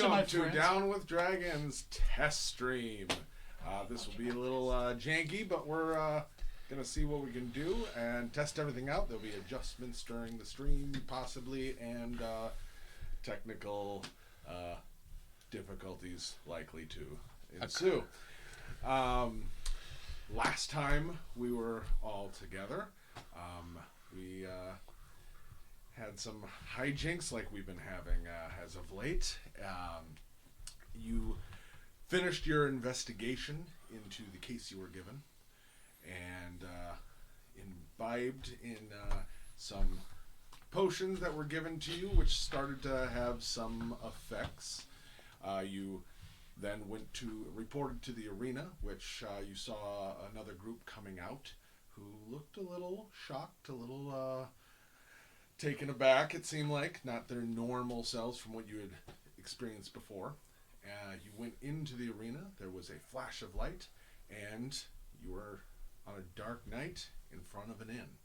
Welcome to Down with Dragons test stream. This will be a little janky, but we're going to see what we can do and test everything out. There'll be adjustments during the stream, possibly, and technical difficulties likely to ensue. Last time we were all together, we had some hijinks like we've been having as of late. You finished your investigation into the case you were given and imbibed in some potions that were given to you, which started to have some effects. You then reported to the arena, which you saw another group coming out who looked a little shocked, a little taken aback, it seemed like. Not their normal selves from what you had experienced before. You went into the arena, there was a flash of light, and you were on a dark night in front of an inn.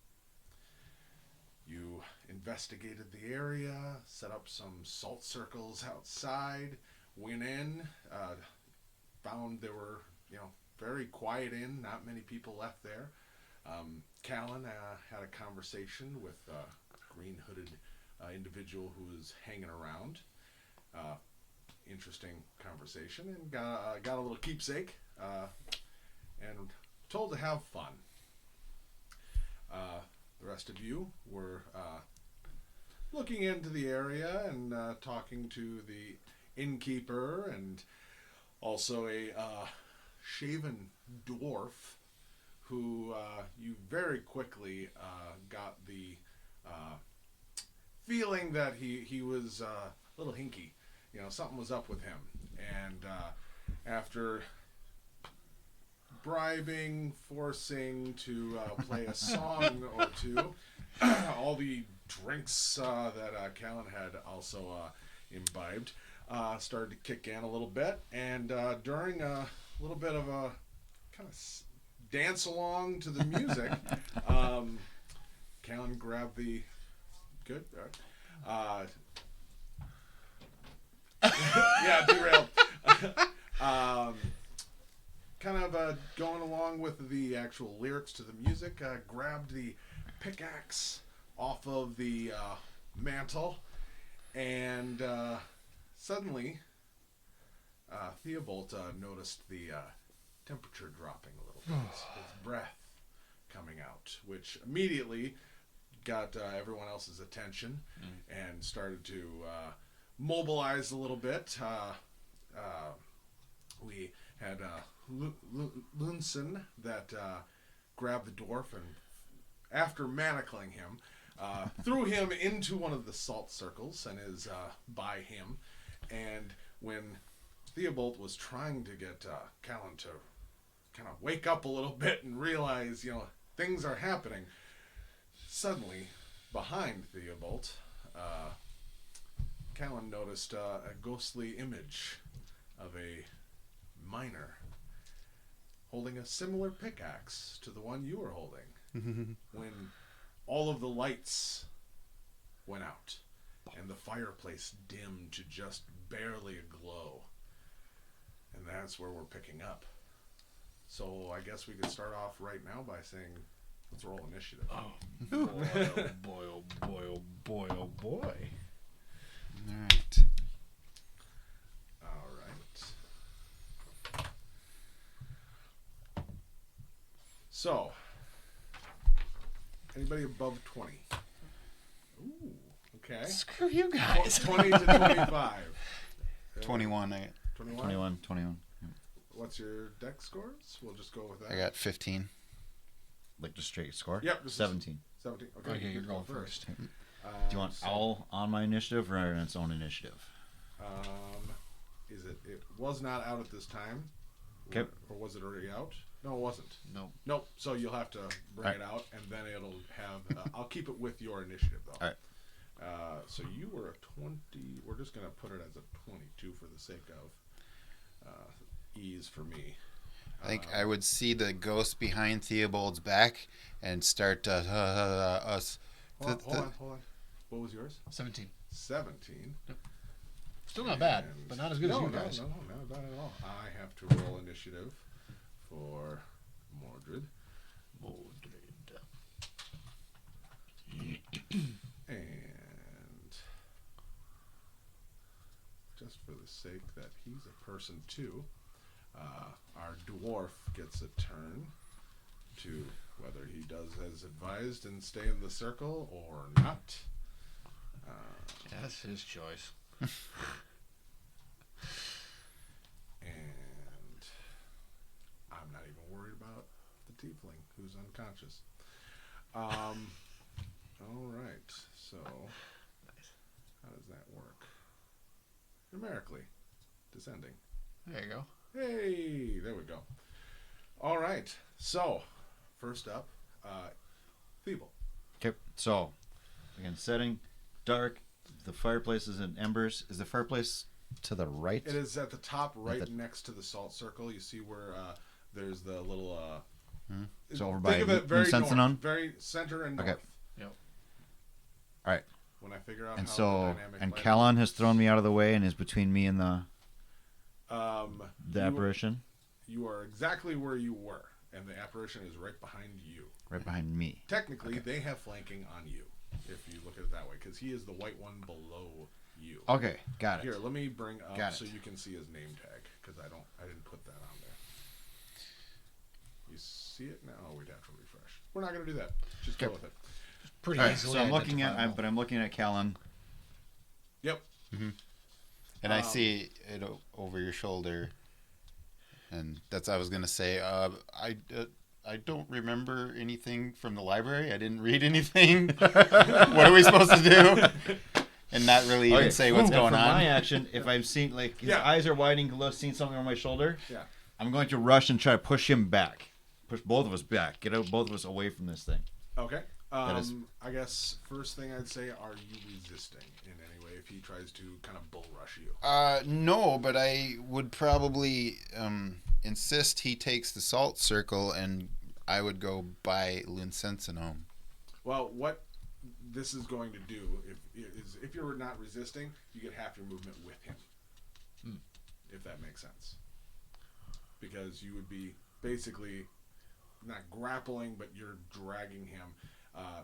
You investigated the area, set up some salt circles outside, went in, found there were, very quiet inn, not many people left there. Callan had a conversation with a green-hooded individual who was hanging around. Interesting conversation, and got a little keepsake, and told to have fun. The rest of you were looking into the area and talking to the innkeeper and also a shaven dwarf who you very quickly got the feeling that he was a little hinky. Something was up with him. And after bribing, forcing to play a song or two, all the drinks that Callan had also imbibed started to kick in a little bit. And during a little bit of a kind of dance along to the music, Callan grabbed the... Good? Yeah, derailed. Kind of going along with the actual lyrics to the music, grabbed the pickaxe off of the mantle, and suddenly Theobald noticed the temperature dropping a little bit, his breath coming out, which immediately got everyone else's attention and started to mobilize a little bit. We had Lunson that grabbed the dwarf and, after manacling him, threw him into one of the salt circles and is by him. And when Theobald was trying to get Callan to kind of wake up a little bit and realize, things are happening, suddenly, behind Theobald, Callan noticed a ghostly image of a miner holding a similar pickaxe to the one you were holding when all of the lights went out and the fireplace dimmed to just barely a glow. And that's where we're picking up. So I guess we could start off right now by saying, let's roll initiative. Oh, boy, oh boy, oh boy, oh boy, oh boy. All right. So, anybody above 20? Ooh, okay. Screw you guys. 20 to 25. 21. 21? 21. What's your deck scores? We'll just go with that. I got 15. Like the straight score? Yep. Just 17. 17. Okay, you're going first. Do you want all on my initiative or on its own initiative? It was not out at this time. Okay. Or was it already out? No, it wasn't. Nope. So you'll have to bring it out, and then it'll have... I'll keep it with your initiative, though. All right. So you were a 20... We're just going to put it as a 22 for the sake of ease for me. I think I would see the ghost behind Theobald's back and start us. Hold on. What was yours? 17. 17. Yep. Still not bad, And- but not as good as you guys. No, not bad at all. I have to roll initiative for Mordred. And just for the sake that he's a person too, our dwarf gets a turn to whether he does as advised and stay in the circle or not. Yeah, that's his choice. And I'm not even worried about the tiefling who's unconscious. All right. So, how does that work? Numerically, descending. There you go. Hey, there we go. All right. So, first up, Feeble. Okay, so again, setting dark. The fireplace is in embers. Is the fireplace to the right? It is at the top, right the- next to the salt circle. You see where there's the little. It's over think by of it very north, Lucensinon? very center and north. Okay. Yep. All right. When I figure out And how so, the dynamic and might- Callan has thrown me out of the way and is between me and the you- apparition, You are exactly where you were, and the apparition is right behind you. right behind me. Technically, they have flanking on you, if you look at it that way, because he is the white one below you. Okay, got it. Here, let me bring up Got so it. you can see his name tag, because I didn't put that on there. You see it now? Oh, we'd have to refresh. We're not going to do that. Just go Okay. with it. Pretty All right, easily so I'm looking identifiable. I'm looking at Callan. Yep. And I see it over your shoulder, and that's what I was gonna say. I don't remember anything from the library. I didn't read anything. What are we supposed to do? And not really even Okay, say what's now going for on. my action, if I'm seeing like his Yeah. eyes are widening, seeing something on my shoulder, Yeah. I'm going to rush and try to push him back, push both of us back, get both of us away from this thing. Okay. is- I guess first thing I'd say, are you resisting in any way if he tries to kind of bull rush you? No, but I would probably insist he takes the salt circle, and I would go by Lucentinome. Well, what this is going to do if you're not resisting, you get half your movement with him. If that makes sense. Because you would be basically not grappling, but you're dragging him.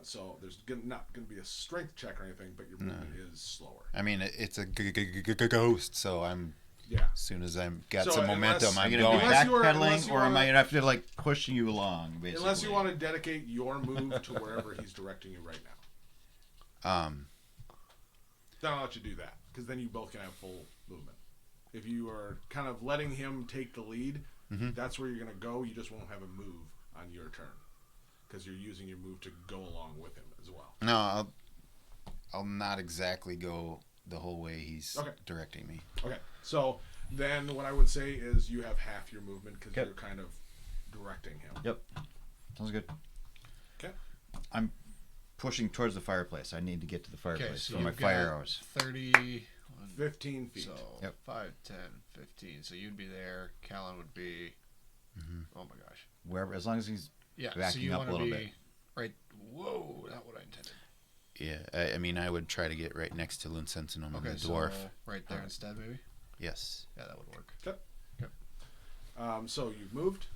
So there's not going to be a strength check or anything, but your movement is slower. I mean, it's a ghost, so I'm. Yeah. As soon as I've got So some unless- momentum, Am I I'm going to going. be Unless you are- backpedaling, unless you or am I wanna- going to have to like push you along, basically? Unless you want to dedicate your move to wherever he's directing you right now. Then I'll let you do that, because then you both can have full movement. If you are kind of letting him take the lead, that's where you're going to go. You just won't have a move on your turn, because you're using your move to go along with him as well. No, I'll not exactly go the whole way he's Okay. directing me. Okay, so then what I would say is you have half your movement because Okay. you're kind of directing him. Yep. Sounds good. Okay. I'm pushing towards the fireplace. I need to get to the fireplace so for my you've fire got arrows. 30. 15 feet. So Yep. 5, 10, 15. So you'd be there. Callan would be. Oh my gosh. Wherever, as long as he's Yeah. so backing you up want a to little be bit. right. Whoa, not what I intended. Yeah, I mean, I would try to get right next to Lucentinome Okay, and the dwarf. so right there instead, maybe. Yes. Yeah, that would work. So you've moved.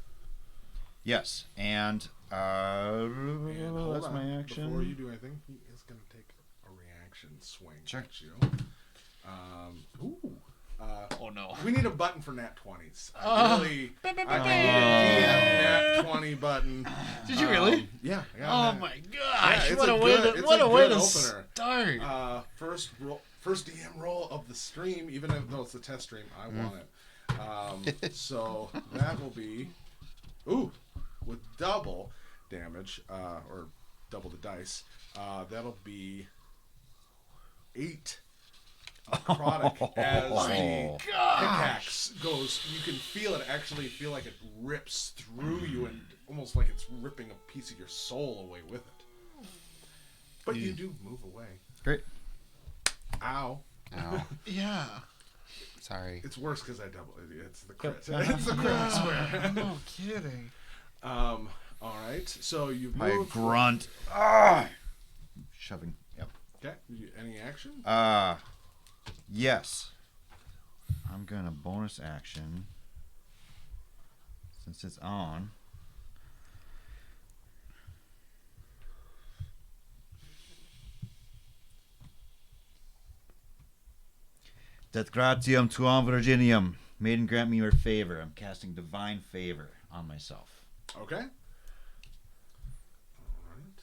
Yes, and And hold that's on. my action. Before you do anything, he is going to take a reaction swing Sure. at you. Oh no. We need a button for nat 20s. Oh. I need a DM nat 20 button. Did you really? Yeah. Oh my gosh! it's what a a way good- to it's what a a way good to opener. start. First DM roll of the stream, even though it's the test stream. I want it. So that will be, with double damage, or double the dice. That'll be 8 necrotic as the pickaxe goes. You can feel it. Actually, feel like it rips through you, and almost like it's ripping a piece of your soul away with it. But you do move away. Great. Ow. Ow. Yeah. Sorry. It's worse because I double it. It's the crit. It's the crit square. No kidding. All right. So you've I moved. grunt. Shoving. Yep. Okay. Any action? Yes. I'm gonna bonus action since it's on. Dat gratium tuam virginium. Maiden, grant me your favor. I'm casting divine favor on myself. Okay. All right.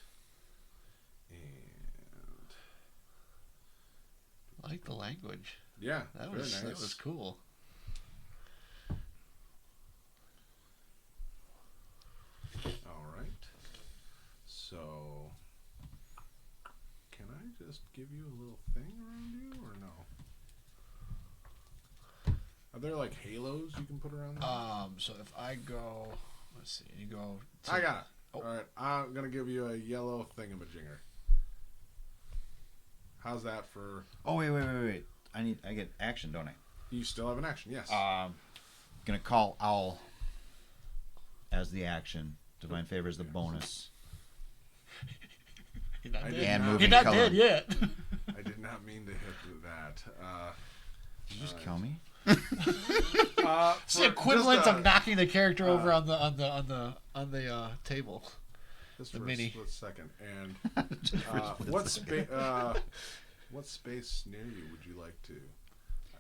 And I like the language. yeah, That very was nice. that was cool. All right. So, can I just give you a little thing around you, or no? Are there like halos you can put around there? So if I go, let's see, you go. I got it. Oh. All right, I'm gonna give you a yellow thingamajinger. How's that for? Oh wait. I get action, don't I? You still have an action, yes. Gonna call Owl as the action. Divine favor is the bonus. You're not I dead. did And not- moving You're not color. dead yet. I did not mean to hit that. Did you just kill me? It's the For equivalent just of knocking the character over uh, on the table. just the for mini. a split second. And Just for a split what second. what space near you would you like to?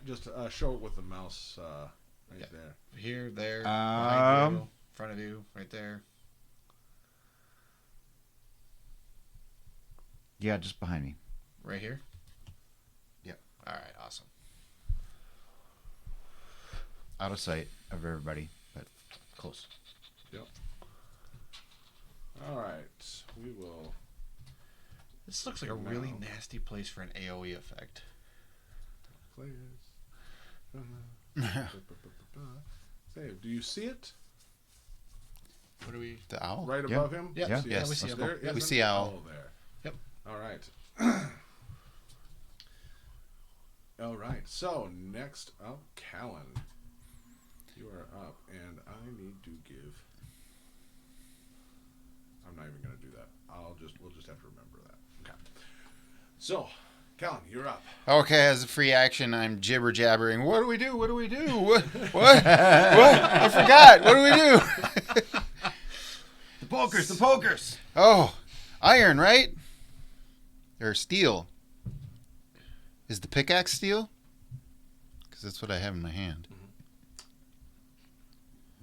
Just show it with the mouse right Yeah. there. Here, there, behind you, Um, in front of you, right there. Yeah, just behind me. Right here? Yep. All right, awesome. Out of sight of everybody, but close. All right, we will. This looks like a really nasty place for an AoE effect. Players. Save. Do you see it What do we? The owl. right Yeah. above him? Yeah, Yeah. See Yes. it? we see him. There is We an see owl. there. Yep. All right. All right. So next up, Callan. You are up, and I need to give. I'm not even going to do that. We'll just have to remember that. Okay. So, Callan, you're up. Okay, as a free action, I'm jibber jabbering. What do we do? What do we do? What? What? I forgot. What do we do? The pokers. Oh, iron, right? Or steel? Is the pickaxe steel? Because that's what I have in my hand.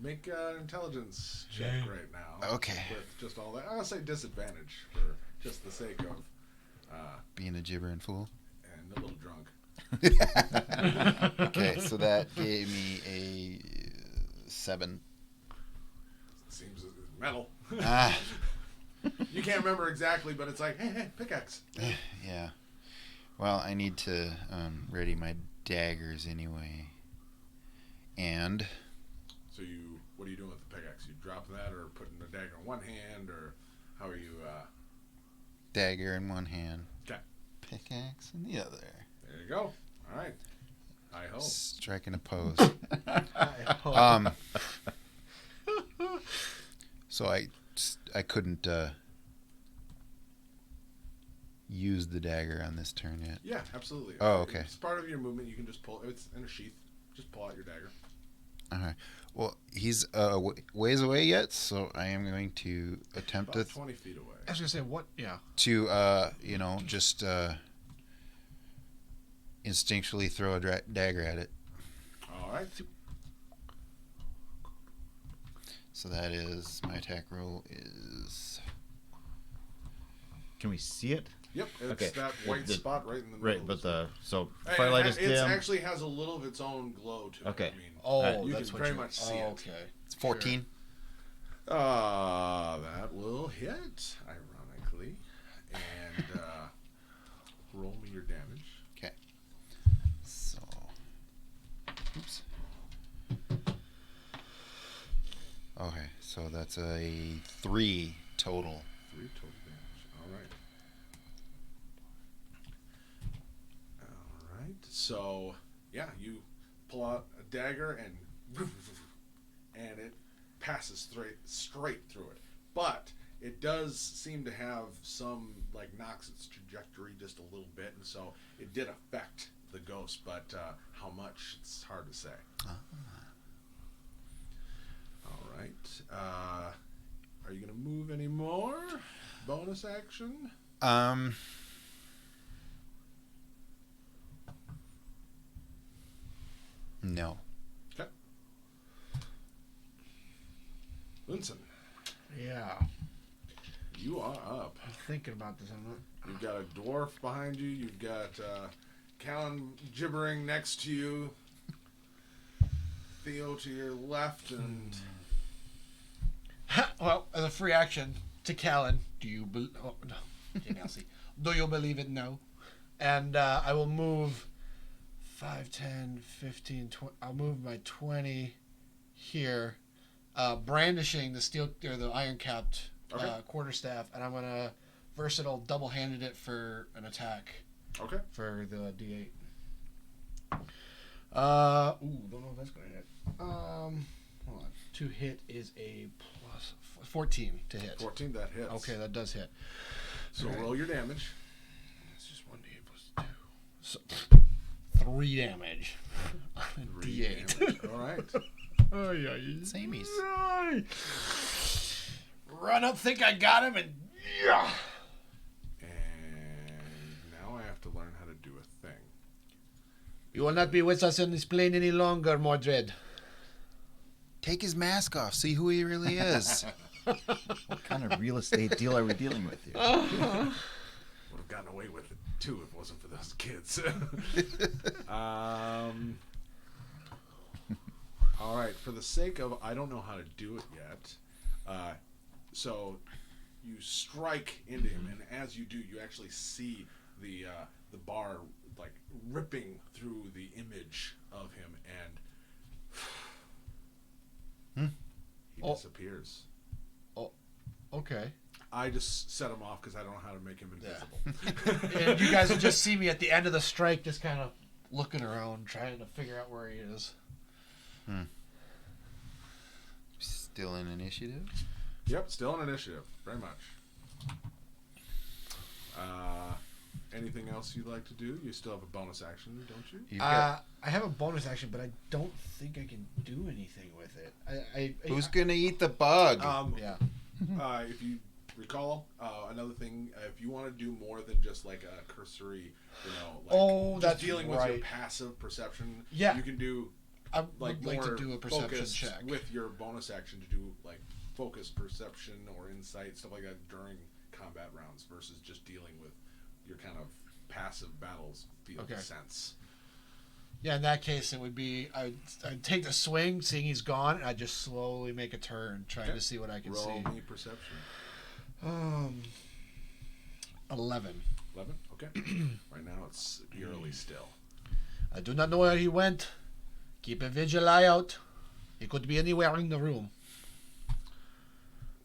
Make an intelligence check right now. Okay. With just all that. I'll say disadvantage for just the sake of Being a gibbering fool. and a little drunk. Okay, so that gave me a 7. Seems metal. Ah, You can't remember exactly, but it's like, hey, pickaxe. yeah. Well, I need to ready my daggers anyway. And So what are you doing with the pickaxe? You dropping that, or putting the dagger in one hand, or how are you? dagger in one hand. 'Kay. Pickaxe in the other. There you go. All right. I hope. Striking a pose. Oh. So I couldn't use the dagger on this turn yet. Yeah, absolutely. Oh, okay. It's part of your movement. You can just pull. It's in a sheath. Just pull out your dagger. All right. Well, he's ways away yet, so I am going to attempt About to 20 feet away. I was gonna say what? Yeah. just instinctually throw a dagger at it. All right. So that is my attack roll is Can we see it? Yep. It's Okay. that white The- spot right in the middle. Right, of but the the firelight is it dim. actually has a little of its own glow to it. Okay. I mean, Oh, you that's can what very you much see it. Okay. it's 14. That will hit, ironically. And roll me your damage. So oops. Okay, so that's a 3 total. 3 total damage. All right. All right. So, yeah, you pull out a dagger and it passes straight through it. But it does seem to have some, knocks its trajectory just a little bit, and so it did affect the ghost, but how how much, it's hard to say. All right. Are you going to move any more? Bonus action? No. Okay. Linson, Yeah. you are up. I'm thinking about this. I'm not. You've got a dwarf behind you. You've got Callan gibbering next to you. Theo to your left, and Well, as a free action to Callan, do you believe? Oh, no. JNLC. Do you believe it? No. And I will move 5, 10, 15, 20. I'll move my 20 here, brandishing the steel or the iron capped Okay. quarterstaff, and I'm gonna versatile double-handed it for an attack okay. for the D8. Don't know if that's gonna hit. Hold on. To hit is a plus 14 to hit. 14, that hits. Okay, that does hit. So roll your damage. It's just 1d8 plus 2. So 3 damage. On a 3 D8. damage. All right. Samies. Run up, think I got him, and yeah. And now I have to learn how to do a thing. You will not be with us on this plane any longer, Mordred. Take his mask off. See who he really is. What kind of real estate deal are we dealing with here? Would have gotten away with it too if it wasn't for those kids. All right. For the sake of, I don't know how to do it yet. So you strike into him, and as you do, you actually see the bar like ripping through the image of him, and he Oh. disappears. Okay. I just set him off because I don't know how to make him invisible. And you guys will just see me at the end of the strike, just kind of looking around, trying to figure out where he is. Still in initiative? Yep, still an initiative, very much. Anything else you'd like to do? You still have a bonus action, don't you? You've got, I have a bonus action, but I don't think I can do anything with it. who's gonna eat the bug? Yeah. If you recall, another thing, if you want to do more than just like a cursory, just that's dealing with right. your passive perception, Yeah. you can do I like would like more to do a perception focus check. with your bonus action to do like focused perception or insight, stuff like that during combat rounds versus just dealing with your kind of passive battles field Okay. sense. Yeah, in that case, it would be I'd take the swing, seeing he's gone, and I'd just slowly make a turn, trying Okay. to see what I can Roll see. me perception. 11. 11? Okay. Right now it's eerily still. I do not know where he went. Keep a vigil eye out. He could be anywhere in the room.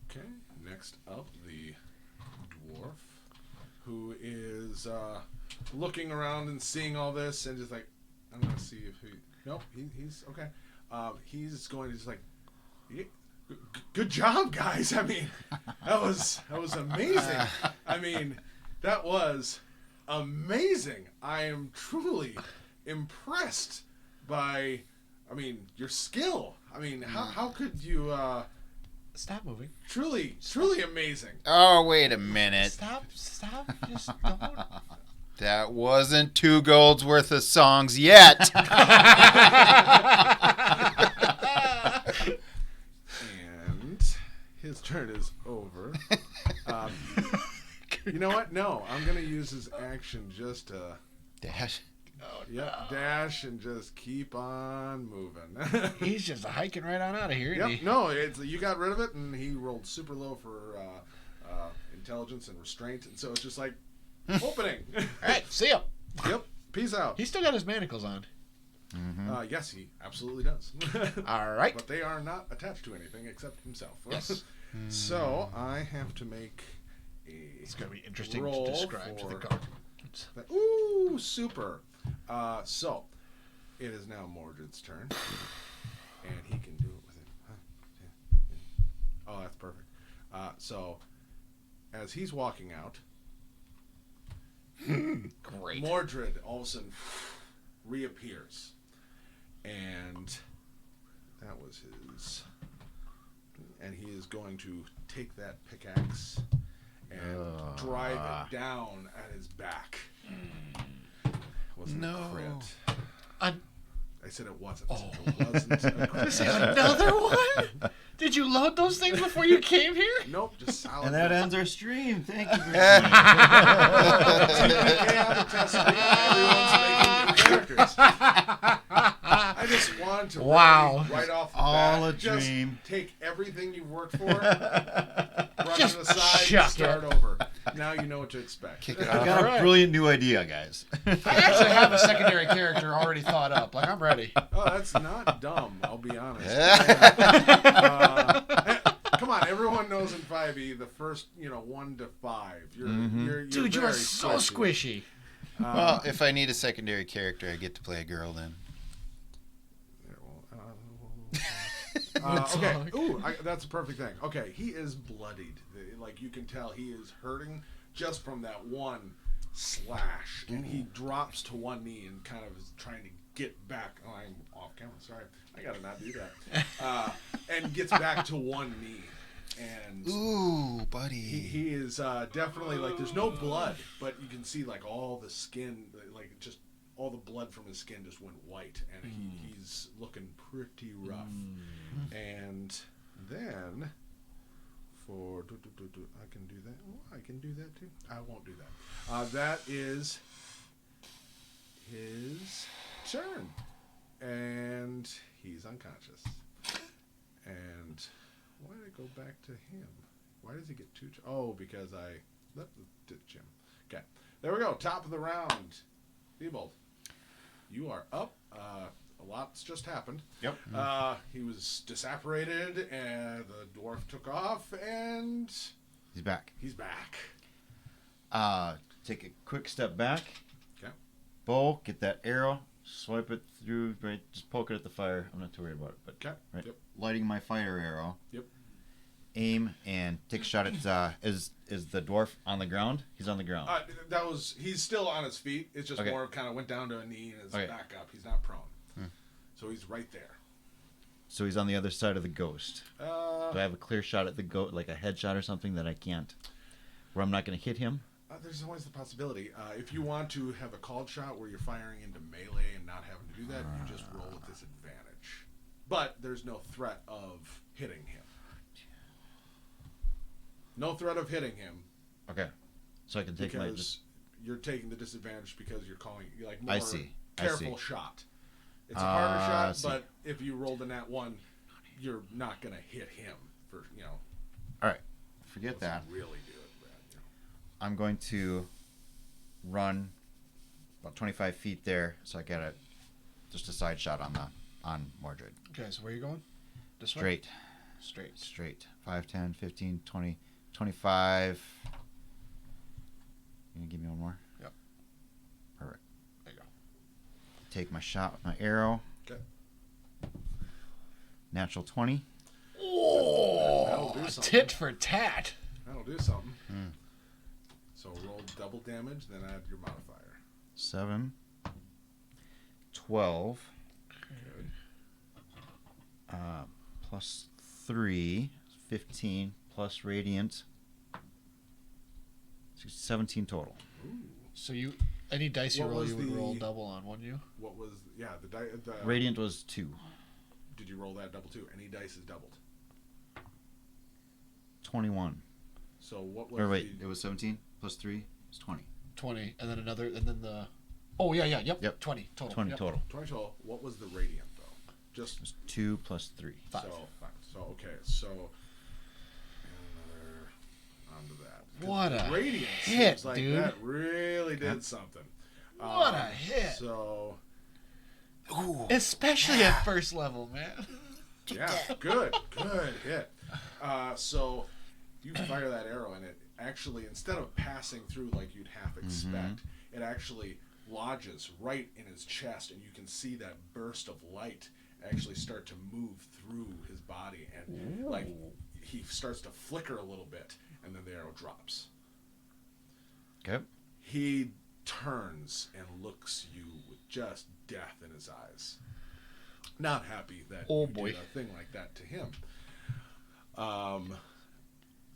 Okay. Next up, the dwarf, who is looking around and seeing all this and just like, I'm going to see if he... Nope, he's... Okay. He's going to just like... Good job, guys. I mean, that was amazing. I mean, that was amazing. I am truly impressed by, your skill. How could you, Stop moving. truly amazing. Oh, wait a minute. Stop. Just don't. That wasn't 2 golds worth of songs yet. And his turn is over. You know what? No, I'm going to use his action just to... Dash. dash and just keep on moving. He's just hiking right on out of here, isn't Yep. he? No, you got rid of it, and he rolled super low for intelligence and restraint, and so it's just like opening. All right, see ya. Yep. Peace out. He's still got his manacles on. Yes, he absolutely does. All right. But they are not attached to anything except himself. Yes. So I have to make a. It's going to be interesting roll to describe to the for- guards. Ooh, super. So it is now Mordred's turn, and he can do it with it. Oh, that's perfect. So as he's walking out, Great. Mordred all of a sudden reappears. and that was his. And he is going to take that pickaxe and drive it down at his back. Wasn't a crit. I said it wasn't. It wasn't a crit. This is another one? Did you load those things before you came here? Nope, just solid. And that ends our stream. Thank you for Everyone's making new characters. I just wanted to right off the All bat, a just dream. take everything you've worked for, brush Just it aside, chuck and start it. over. Now you know what to expect. Kick it I off. got a Alright. brilliant new idea, guys. I actually have a secondary character already thought up. Like, I'm ready. Oh, that's not dumb. I'll be honest. Yeah. Come on, everyone knows in 5e the first 1 to 5. You're Dude, you very are so squishy. squishy. Well, if I need a secondary character, I get to play a girl then. Okay. Ooh, that's a perfect thing. Okay, he is bloodied. Like you can tell, he is hurting just from that one slash, and he drops to one knee and kind of is trying to get back. Oh, I'm off camera. Sorry, I gotta not do that. And gets back to one knee, and Ooh, buddy. he is definitely like there's no blood, but you can see like all the skin, like just all the blood from his skin just went white, and he's looking pretty rough. And then for I can do that. Oh, I can do that too. I won't do that. That is his turn, and he's unconscious. And why did it go back to him? Why does he get two? Oh, because I left the gym. Okay, there we go. Top of the round. Diebold, you are up. A lot's just happened. Yep. He was disapparated, and the dwarf took off, and He's back. he's back. Take a quick step back. Okay. Bow, get that arrow, swipe it through, right? Just poke it at the fire. I'm not too worried about it, but Okay. right. Yep. Lighting my fire arrow. Yep. Aim and take a shot at. Is the dwarf on the ground? He's on the ground. He's still on his feet. It's just Okay. more of kind of went down to a knee and is Okay. back up. He's not prone. So he's right there. So he's on the other side of the ghost. Do I Uh, have a clear shot at the goat, like a headshot or something that I can't, where I'm not going to hit him? there's always the possibility. If you want to have a called shot where you're firing into melee and not having to do that, you just roll with disadvantage. But there's no threat of hitting him. No threat of hitting him Okay. So I can take my. because you're taking the disadvantage because you're calling like more I see. careful shot. It's a harder I shot, see. but if you rolled a nat 1, you're not gonna hit him for All right. Forget that. really do it, Brad. I'm going to run about 25 feet there, so I get just a side shot on Mordred. Okay, so where are you going? This way? Straight. Straight. Straight. 5, 10, 15, 20, 25. You gonna give me one more? Yep. Perfect. There you go. Take my shot with my arrow. Okay. Natural 20. That'll do Oh, something. tit for tat. That'll do something. So roll double damage, then add your modifier. 7. 12. Plus 3. 15. Plus radiant. 17 total. So any dice you What roll, was you would roll the- double on, wouldn't you? What was the Radiant was 2. Did you roll that double too? Any dice is doubled. 21. So what was Or wait, the it was 17 plus 3 is 20. 20, and then another, and then the. Oh yeah, yep. Yep. 20 total. 20 yep. total. 20 total? What was the radiant though? Just It was 2 plus 3. 5. so fine. So okay, so another onto that. 'Cause What the a radiant hit, seems like dude. that really did something. What a hit. So Especially at first level, man. yeah, good hit. So you fire that arrow, and it actually, instead of passing through like you'd half expect, it actually lodges right in his chest, and you can see that burst of light actually start to move through his body, and like he starts to flicker a little bit, and then the arrow drops. Okay. He turns and looks you with just death in his eyes. not happy that Oh, you boy. did a thing like that to him.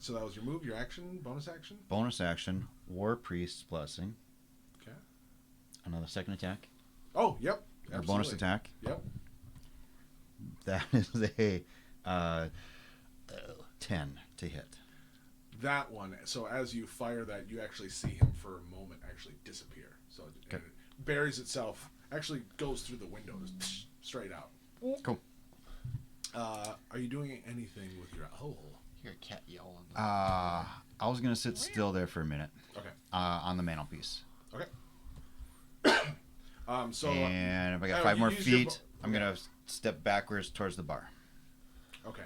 So that was your move, your action, bonus action. Bonus action, War Priest's Blessing. Okay. Another second attack. Oh, yep. Or bonus absolutely. attack. Yep. That is a 10 to hit. That one. So as you fire that, you actually see him for a moment actually disappear. So Okay. it buries itself. Actually goes through the window, just straight out. Cool. Are you doing anything with your owl? Hear a cat yelling. I was going to sit still there for a minute. Okay. On the mantelpiece. So And if I got oh, 5 you more used your feet, I'm going to step backwards towards the bar. okay.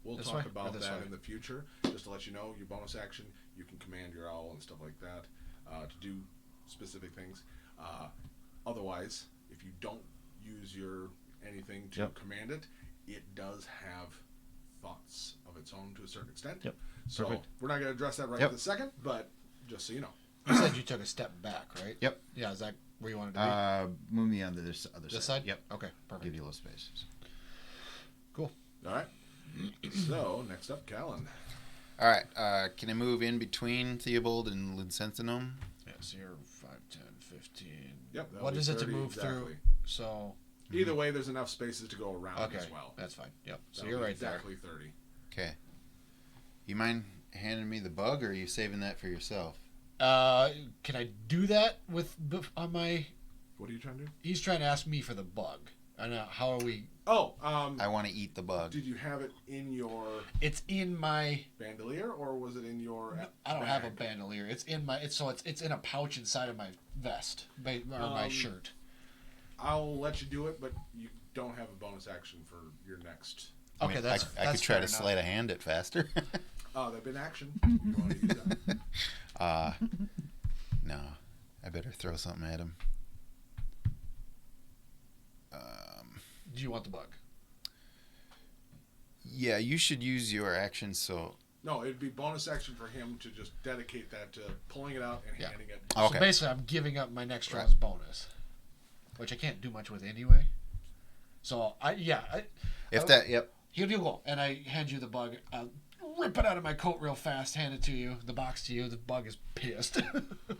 We'll This talk way or about this that way? in the future. Just to let you know, your bonus action, you can command your owl and stuff like that to do specific things. Otherwise, if you don't use your anything to Yep. command it, it does have thoughts of its own to a certain extent. Yep. So Perfect. we're not going to address that right Yep. this second, but just so you know. You said you took a step back, right? Yep. Yeah, is that where you wanted to Move me on to this other be? This side. side? Yep. Okay, perfect. Give you a little space. All right. So next up, Callan. All right. Can I move in between Theobald and Linsentinum? Yeah, so you're 5, 10, 15. Yep. that'll What be is it to 30 move through? exactly. So, Either way, there's enough spaces to go around okay, as well. that's fine. Yep. So That'll you're be right exactly 30. Okay. You mind handing me the bug, or are you saving that for yourself? there. Can I do that on my? What are you trying to do? He's trying to ask me for the bug. I know. How are we? Oh, I want to eat the bug. did you have it in your It's in my. bandolier or was it in your? I don't have a bag? bandolier. It's in my. It's in a pouch inside of my vest or my shirt. I'll let you do it, but you don't have a bonus action for your next. I Okay, mean, that's. I that's could try fair to enough. sleight of hand it faster. Oh, that'd been action. You want to use that? No. I better throw something at him. Do you want the bug? Yeah, you should use your action. So No, it'd be bonus action for him to just dedicate that to pulling it out and Yeah. handing it. okay. So basically, I'm giving up my next Right. round's bonus, which I can't do much with anyway. So If that, yep. here you go, and I hand you the bug. I'll rip it out of my coat real fast, hand it to you, the box to you. The bug is pissed.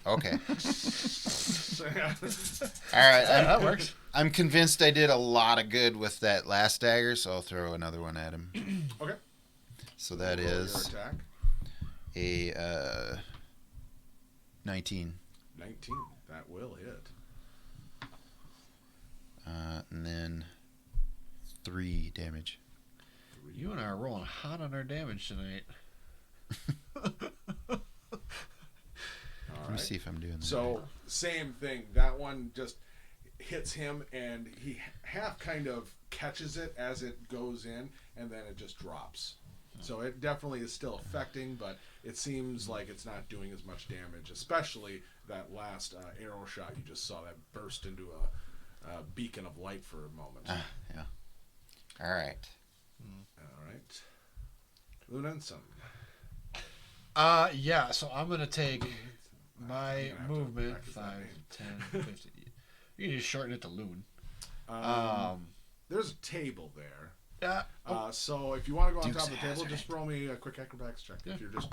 Okay. So, yeah. All right. that works. I'm convinced I did a lot of good with that last dagger, so I'll throw another one at him. Okay. So that Roll your is attack. a 19. 19. That will hit. And then 3 damage. You and I are rolling hot on our damage tonight. All Let me right. see if I'm doing that. So same thing. That one just hits him, and he half kind of catches it as it goes in, and then it just drops. So it definitely is still affecting, but it seems like it's not doing as much damage. Especially that last arrow shot you just saw that burst into a beacon of light for a moment. Yeah. All right. All right, Lunenson. Yeah, so I'm going to take my I'm gonna have to movement, practice that 5, name. 10, 15. You can just shorten it to Loon. There's a table there. Oh, So if you want to go on Dukes top of the table, Hazzard. just roll me a quick acrobatics check. Yeah. If you're just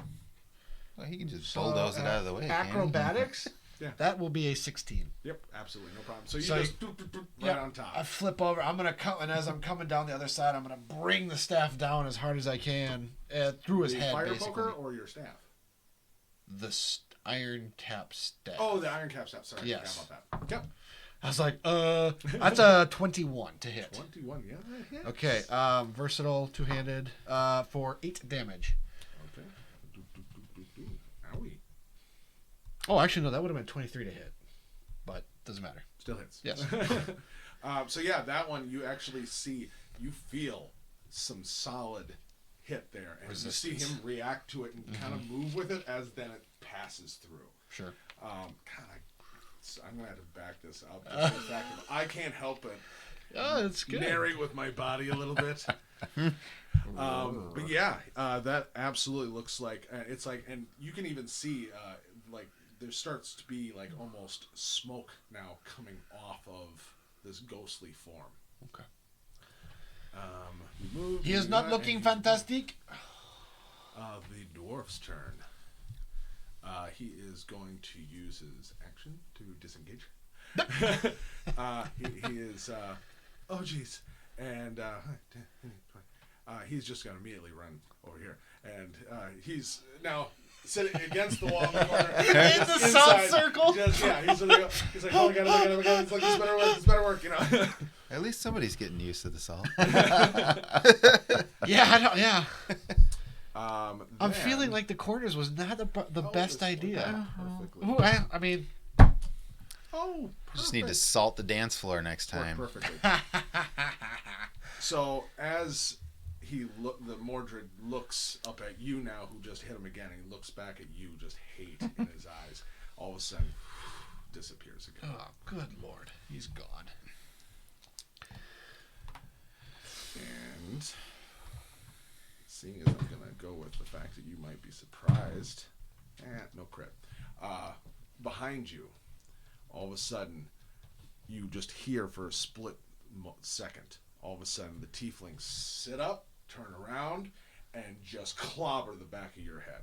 Well, he can just So, bulldoze it out of the way. can't he? acrobatics? Yeah. That will be a 16. Yep, absolutely, no problem. So you So just doop, doop, doop, right Yeah, on top. I flip over. I'm gonna come, and as I'm coming down the other side, I'm gonna bring the staff down as hard as I can through his the head, fire basically. poker or your staff? The iron cap staff. Oh, the iron cap staff. Sorry, Yes. I forgot about that. Yep, I was like, that's a 21 to hit. 21. Yeah, that hits. Okay, versatile, two-handed, for 8 damage. Okay. Doop, doop, doop, doop, doop. Owie. Oh, actually, no, that would have been 23 to hit, but doesn't matter. Still hits. Yes. So yeah, that one you actually see, you feel some solid hit there, and you see Resistance. him react to it and kind of move with it as then it passes through. Sure. I'm gonna have to back this up. Just for the fact that I can't help but Oh, that's good. narrate with my body a little bit. But yeah, that absolutely looks like it's like, and you can even see like there starts to be like almost smoke now coming off of this ghostly form. Okay. We move. He is we not got- looking and fantastic. The dwarf's turn. He is going to use his action to disengage. He is. Oh, jeez. And he's just going to immediately run over here. And he's now sitting against the wall in the corner. In the salt circle. Just, yeah, he's like, oh my god, oh my god, oh my god. It's like, this better work, you know. At least somebody's getting used to the salt. Yeah, I don't, yeah. I'm Then- feeling like the corners was not the Oh, best this idea. worked perfectly. Ooh, I mean, Oh, Just need to perfect. salt the dance floor next Worked time. perfectly. So as the Mordred looks up at you now, who just hit him again, and he looks back at you, just hate in his eyes. All of a sudden, disappears again. oh, good lord, he's gone. And seeing as I'm gonna go with the fact that you might be surprised, no crit. Behind you, all of a sudden, you just hear for a split second. All of a sudden, the tieflings sit up, turn around, and just clobber the back of your head.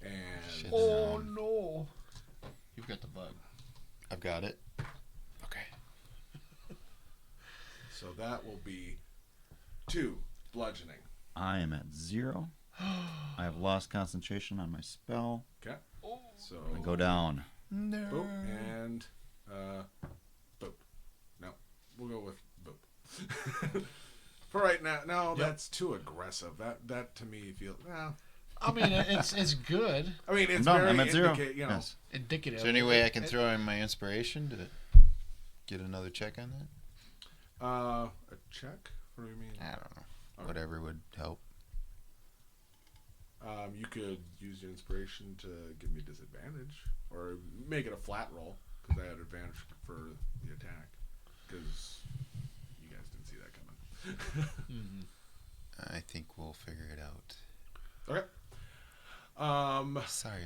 And Shit. Oh no, you've got the bug. I've got it. Okay. so that will be 2 bludgeoning. I am at 0. I have lost concentration on my spell. Okay. So I go down. boop and boop. No, we'll go with boop. For right now, no, that's too aggressive. That to me feels. Well, I mean, it's good, I mean, it's No, very I'm at 0. you know. Yes. indicative. Is there any way I can throw in my inspiration to get another check on that? A check? What do you mean? I don't know. Okay. Whatever would help. You could use your inspiration to give me disadvantage, or make it a flat roll because I had advantage for the attack. Because you guys didn't see that coming. Mhm. I think we'll figure it out. Okay. Sorry,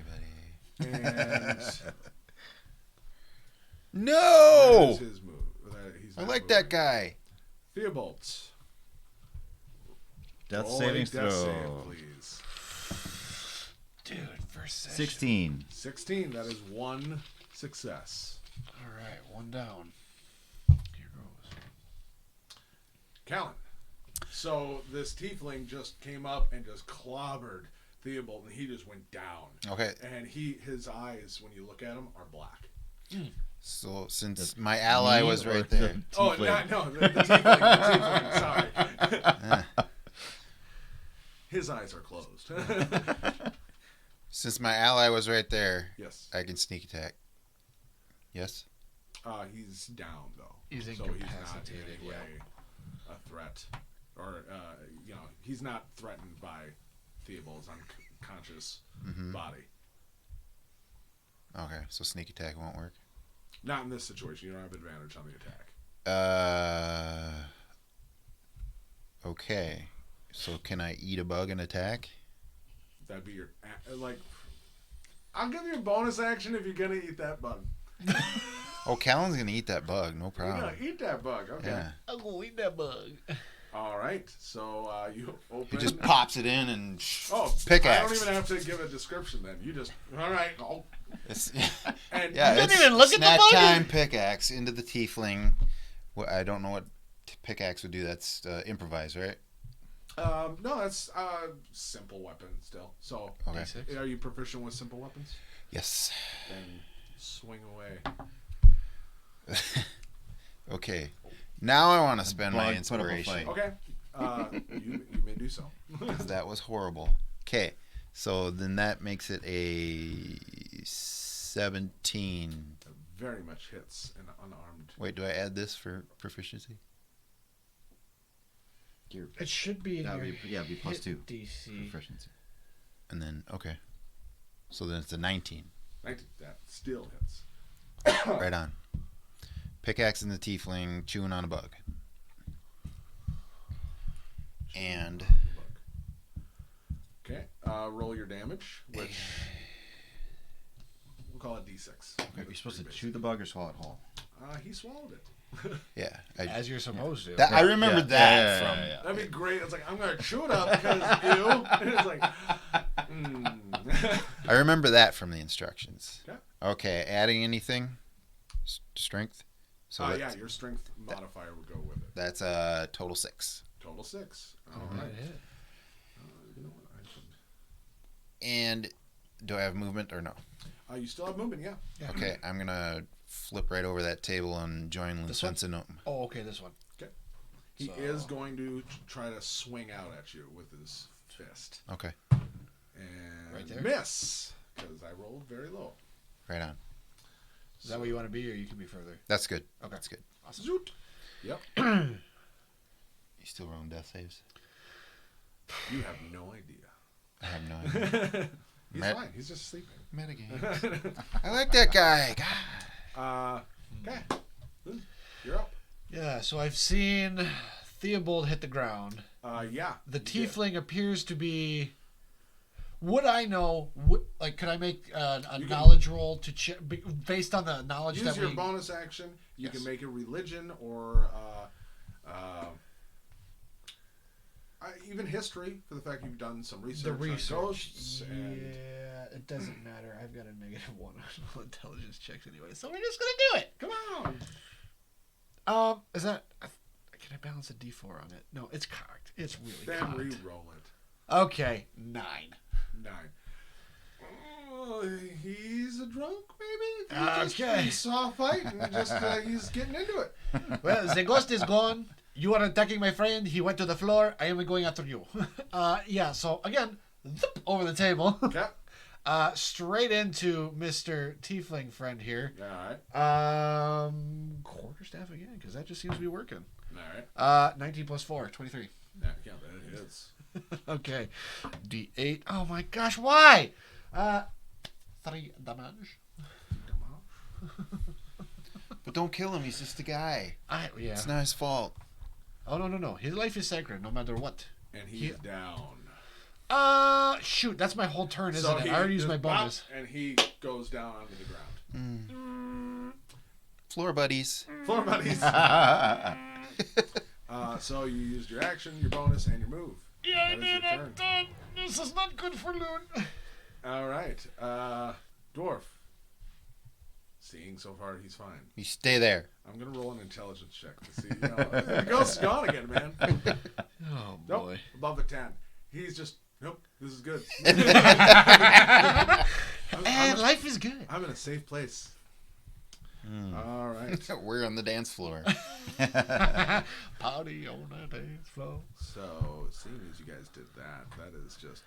buddy. And that No! is his move. He's I not like that moving. guy. Theobald. Death Roll a saving death throw. save, please. Dude, first session. 16. 16. That is 1 success. All right, 1 down. Here goes. Callan. So this tiefling just came up and just clobbered Theobald, and he just went down. Okay, And his eyes, when you look at him, are black. so since my ally Me was or right the there. Oh, tiefling? no, the tiefling, sorry. His eyes are closed. Since my ally was right there, Yes. I can sneak attack. Yes? He's down, though. He's So he's not in incapacitated, any way a threat. Or, he's not threatened by Theobald's unconscious body. Okay, so sneak attack won't work. Not in this situation. You don't have advantage on the attack. Okay. So can I eat a bug and attack? That'd be your I'll give you a bonus action if you're gonna eat that bug. Oh, Callan's gonna eat that bug, no You're problem. gonna eat that bug. Okay. Yeah. I'm gonna eat that bug. All right. So you He open. just pops it in and Oh, pickaxe. I don't even have to give a description then. You just all right. Oh, It's, and yeah, You didn't it's even look at the snack bug? time pickaxe into the tiefling. I don't know what pickaxe would do. That's improvise, right? no, that's simple weapon still. So Okay. D6. are you proficient with simple weapons? Yes. Then swing away. Okay. Now I want to spend my Bug, put up a inspiration. fight. Okay. You may do so. 'Cause that was horrible. Okay. So then that makes it a 17. Very much hits an unarmed. Wait, do I add this for proficiency? It should be in That'd your be, yeah, it'd be plus hit 2 DC. proficiency. And then, okay. So then it's a 19. 19. That still hits. Right on. Pickaxe in the tiefling, chewing on a bug. And Okay. Roll your damage, which we'll call it D6. You're supposed to chew the bug or swallow it whole. He swallowed it. Yeah. As you're supposed to. I remember that from. That'd be great. It's like, I'm going to chew it up because ew. And it's like, I remember that from the instructions. Okay. Okay. Adding anything? Strength. So yeah, that's, your strength modifier would go with it. that's a total 6. Total 6. All Right. right. You know what? I should. And do I have movement or no? You still have movement, yeah. Okay, I'm gonna flip right over that table and join This one? Linsensino. Oh, okay, this one. He So- is going to try to swing out at you with his fist. Okay, And Right there? miss, because I rolled very low. right on. Is that where you want to be, or you can be further? That's good. Okay. That's good. Awesome. Zoot. Yep. You still rolling death saves? You have no idea. I have no idea. He's Met- fine. He's just sleeping. Metagame. I like that guy. God. Okay. You're up. Yeah, so I've seen Theobald hit the ground. Yeah. The you did. tiefling appears to be. Would I know? Like, could I make a You can- knowledge roll to check based on the knowledge Use that your we? bonus action. You Yes. can make a religion or even history for the fact you've done some research, The research. on ghosts. And Yeah, it doesn't matter. I've got a -1 on intelligence checks anyway, so we're just gonna do it. come on. Is that? Can I balance a D4 on it? No, it's cocked. It's really Then cocked. re-roll it. Okay, 9. 9. He's a drunk, maybe? Okay. He saw a fight and just he's getting into it. Well, the ghost is gone. You are attacking my friend. He went to the floor. I am going after you. Yeah, so again, zip, over the table. Okay. Straight into Mr. Tiefling friend here. All right. Quarterstaff again, because that just seems to be working. All right. 19 plus 4, 23. Yeah, that is. Okay. D8. Oh my gosh, why? 3 damage. But don't kill him. He's just a guy. Yeah. It's not his fault. Oh, no. His life is sacred, no matter what. And he's down. Shoot, that's my whole turn, isn't it? I already used my bonus. And he goes down onto the ground. Floor buddies. Floor buddies. So you used your action, your bonus, and your move. Yeah, That is your turn. This is not good for Loon. All right. Dwarf. Seeing so far he's fine. You stay there. I'm going to roll an intelligence check to see. The ghost's gone again, man. Oh, Nope. boy. Above a 10. He's just, nope, this is good. And life is good. I'm in a safe place. All right. We're on the dance floor. Party on the dance floor. So, seeing as you guys did that, that is just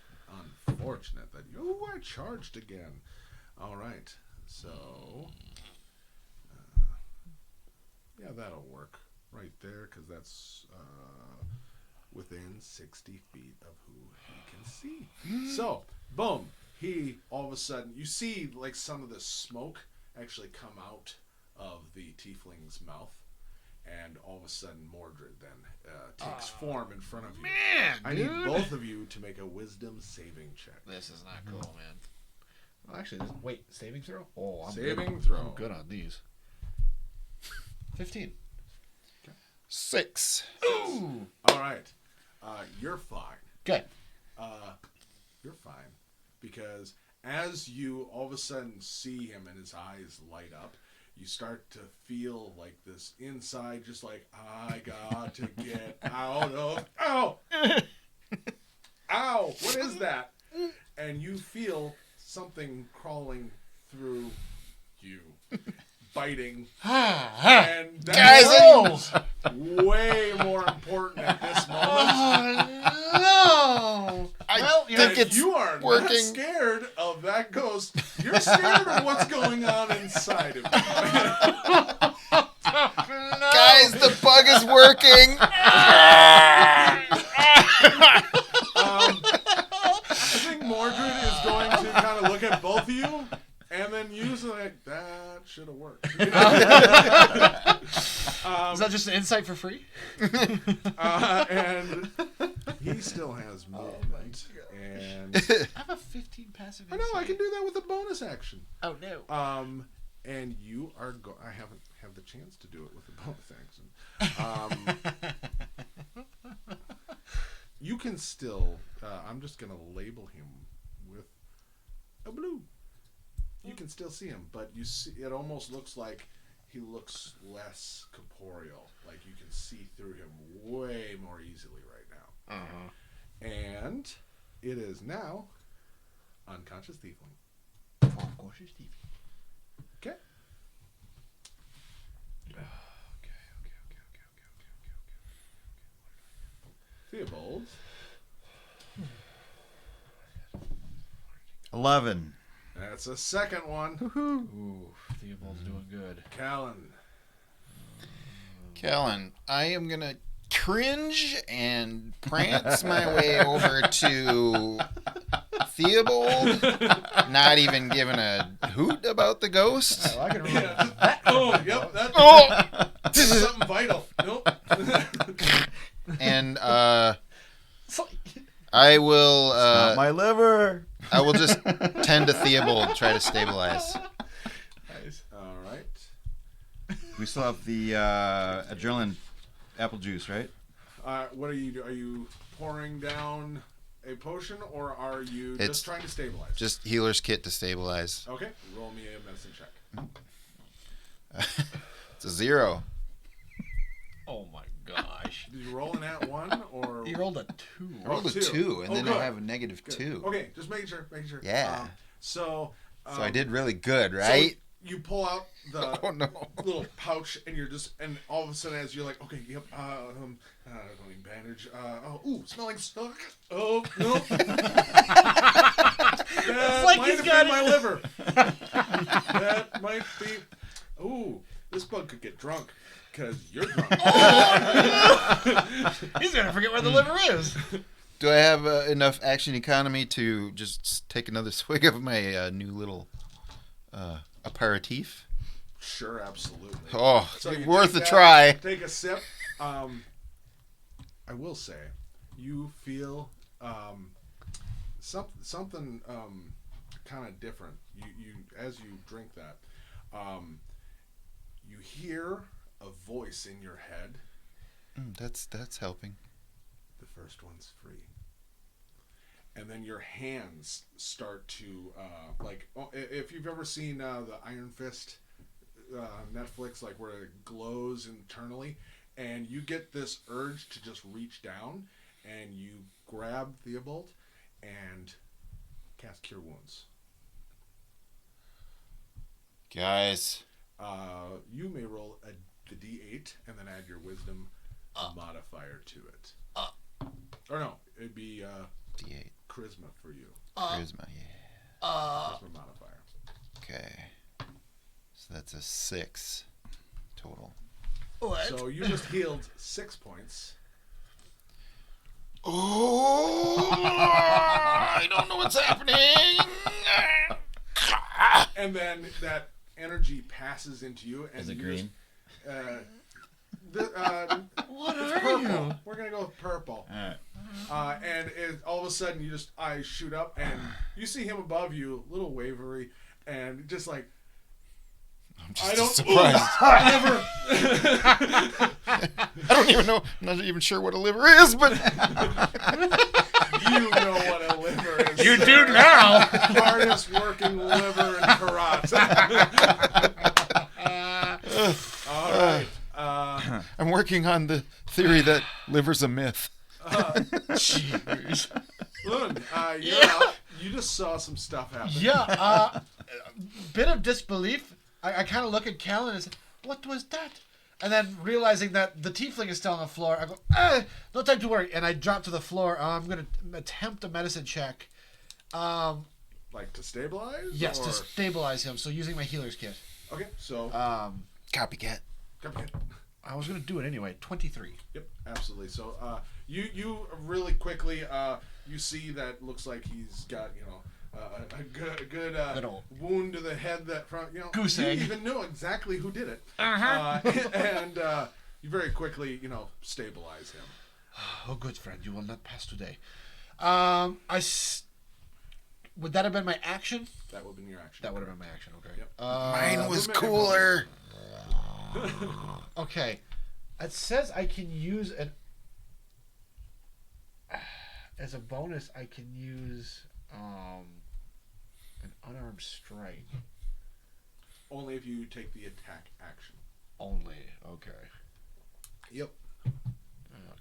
unfortunate that you are charged again. All right. So, yeah, that'll work right there because that's within 60 feet of who he can see. So, boom. He, all of a sudden, you see like some of the smoke actually come out of the tiefling's mouth. And all of a sudden, Mordred then takes form in front of you. Man, I dude. need both of you to make a wisdom saving check. This is not cool, man. Well, actually, wait, saving throw? Oh, I'm Saving good. throw. I'm good on these. 15. 6. Ooh. All right. You're fine. Good. You're fine. Because as you all of a sudden see him and his eyes light up, you start to feel like this inside, just like, I got to get out of... Ow! Ow! What is that? And you feel something crawling through you, biting. And that is way more important at this moment. Oh, no! I you think know, it's You are not working. scared of that ghost. You're scared of what's going on inside of you. Guys, the bug is working. I think Mordred is going to kind of look at both of you and then use it like, that should have worked. You know? Is that just an insight for free? And he still has movement. And I have a 15 passive I know I can do that with a bonus action. Oh, no. And you are I haven't have the chance to do it with a bonus action. You can still. I'm just gonna label him with a blue. You can still see him, but you see it almost looks like he looks less corporeal. Like you can see through him way more easily right now. And it is now unconscious tiefling. Okay. Theobald. 11. That's a second one. Ooh, Theobald's doing good. Callan. Kellen, I am gonna cringe and prance my way over to Theobald, not even giving a hoot about the ghost. I can remember. Oh, yep. That's Oh! something vital. Nope. And I will Not my liver. I will just tend to Theobald, try to stabilize. Nice. All right. We still have the adrenaline apple juice, right? What are you doing? Are you pouring down a potion, or are you It's just trying to stabilize? Just healer's kit to stabilize. Okay. Roll me a medicine check. It's a 0. Oh my gosh. Did you roll an at 1 or? He rolled a 2. I rolled a 2, and Oh, then good. I have a negative Good. 2. Okay, just making sure. Yeah. So So I did really good, so right? you pull out the Oh no. little pouch, and you're just, and all of a sudden, as you're like, okay, yep, don't need bandage. Smelling stuck. Oh no. That like might he's have got been my it. liver. That might be. Ooh, this bug could get drunk because you're drunk. He's gonna forget where the liver is. Do I have enough action economy to just take another swig of my new little aperitif? Sure, absolutely. Oh, So you worth take a that, try. Take a sip. I will say, you feel something kind of different. You as you drink that, you hear a voice in your head. That's helping. The first one's free. And then your hands start to if you've ever seen the Iron Fist Netflix, like where it glows internally, and you get this urge to just reach down and you grab Theobald and cast Cure Wounds. Guys, You may roll the D8 and then add your Wisdom modifier to it. Or no, it'd be D8. Charisma for you. Charisma, yeah. Charisma modifier. Okay. So that's a 6 total. What? So you just healed 6 points. Oh, I don't know what's happening. And then that energy passes into you. And Is it you green? Just, What it's are purple. you? We're going to go with purple. All right. And all of a sudden, you just eyes shoot up, and you see him above you, a little wavery, and just like, I'm just I don't surprised. I don't even know. I'm not even sure what a liver is, but You know what a liver is. You sir. do now. Hardest working liver in Karat. All right. I'm working on the theory that liver's a myth. Jeez. Loon, you're up. You just saw some stuff happen. Yeah, bit of disbelief. I kind of look at Callan and say, what was that? And then realizing that the tiefling is still on the floor, I go, no time to worry. And I drop to the floor. I'm going to attempt a medicine check. Like to stabilize? Yes, or? to stabilize him. So using my healer's kit. Okay, so. Copycat. Come in. I was going to do it anyway. 23. Yep, absolutely. So you really quickly you see that looks like he's got a good Little wound to the head that from goose you egg. even know exactly who did it. And you very quickly stabilize him. Oh, good friend, you will not pass today. Would that have been my action? That would have been your action. That would have been my action. Okay. Yep. Mine was movement and cooler. Okay. It says I can use an. As a bonus, I can use an unarmed strike. Only if you take the attack action. Only. Okay. Yep.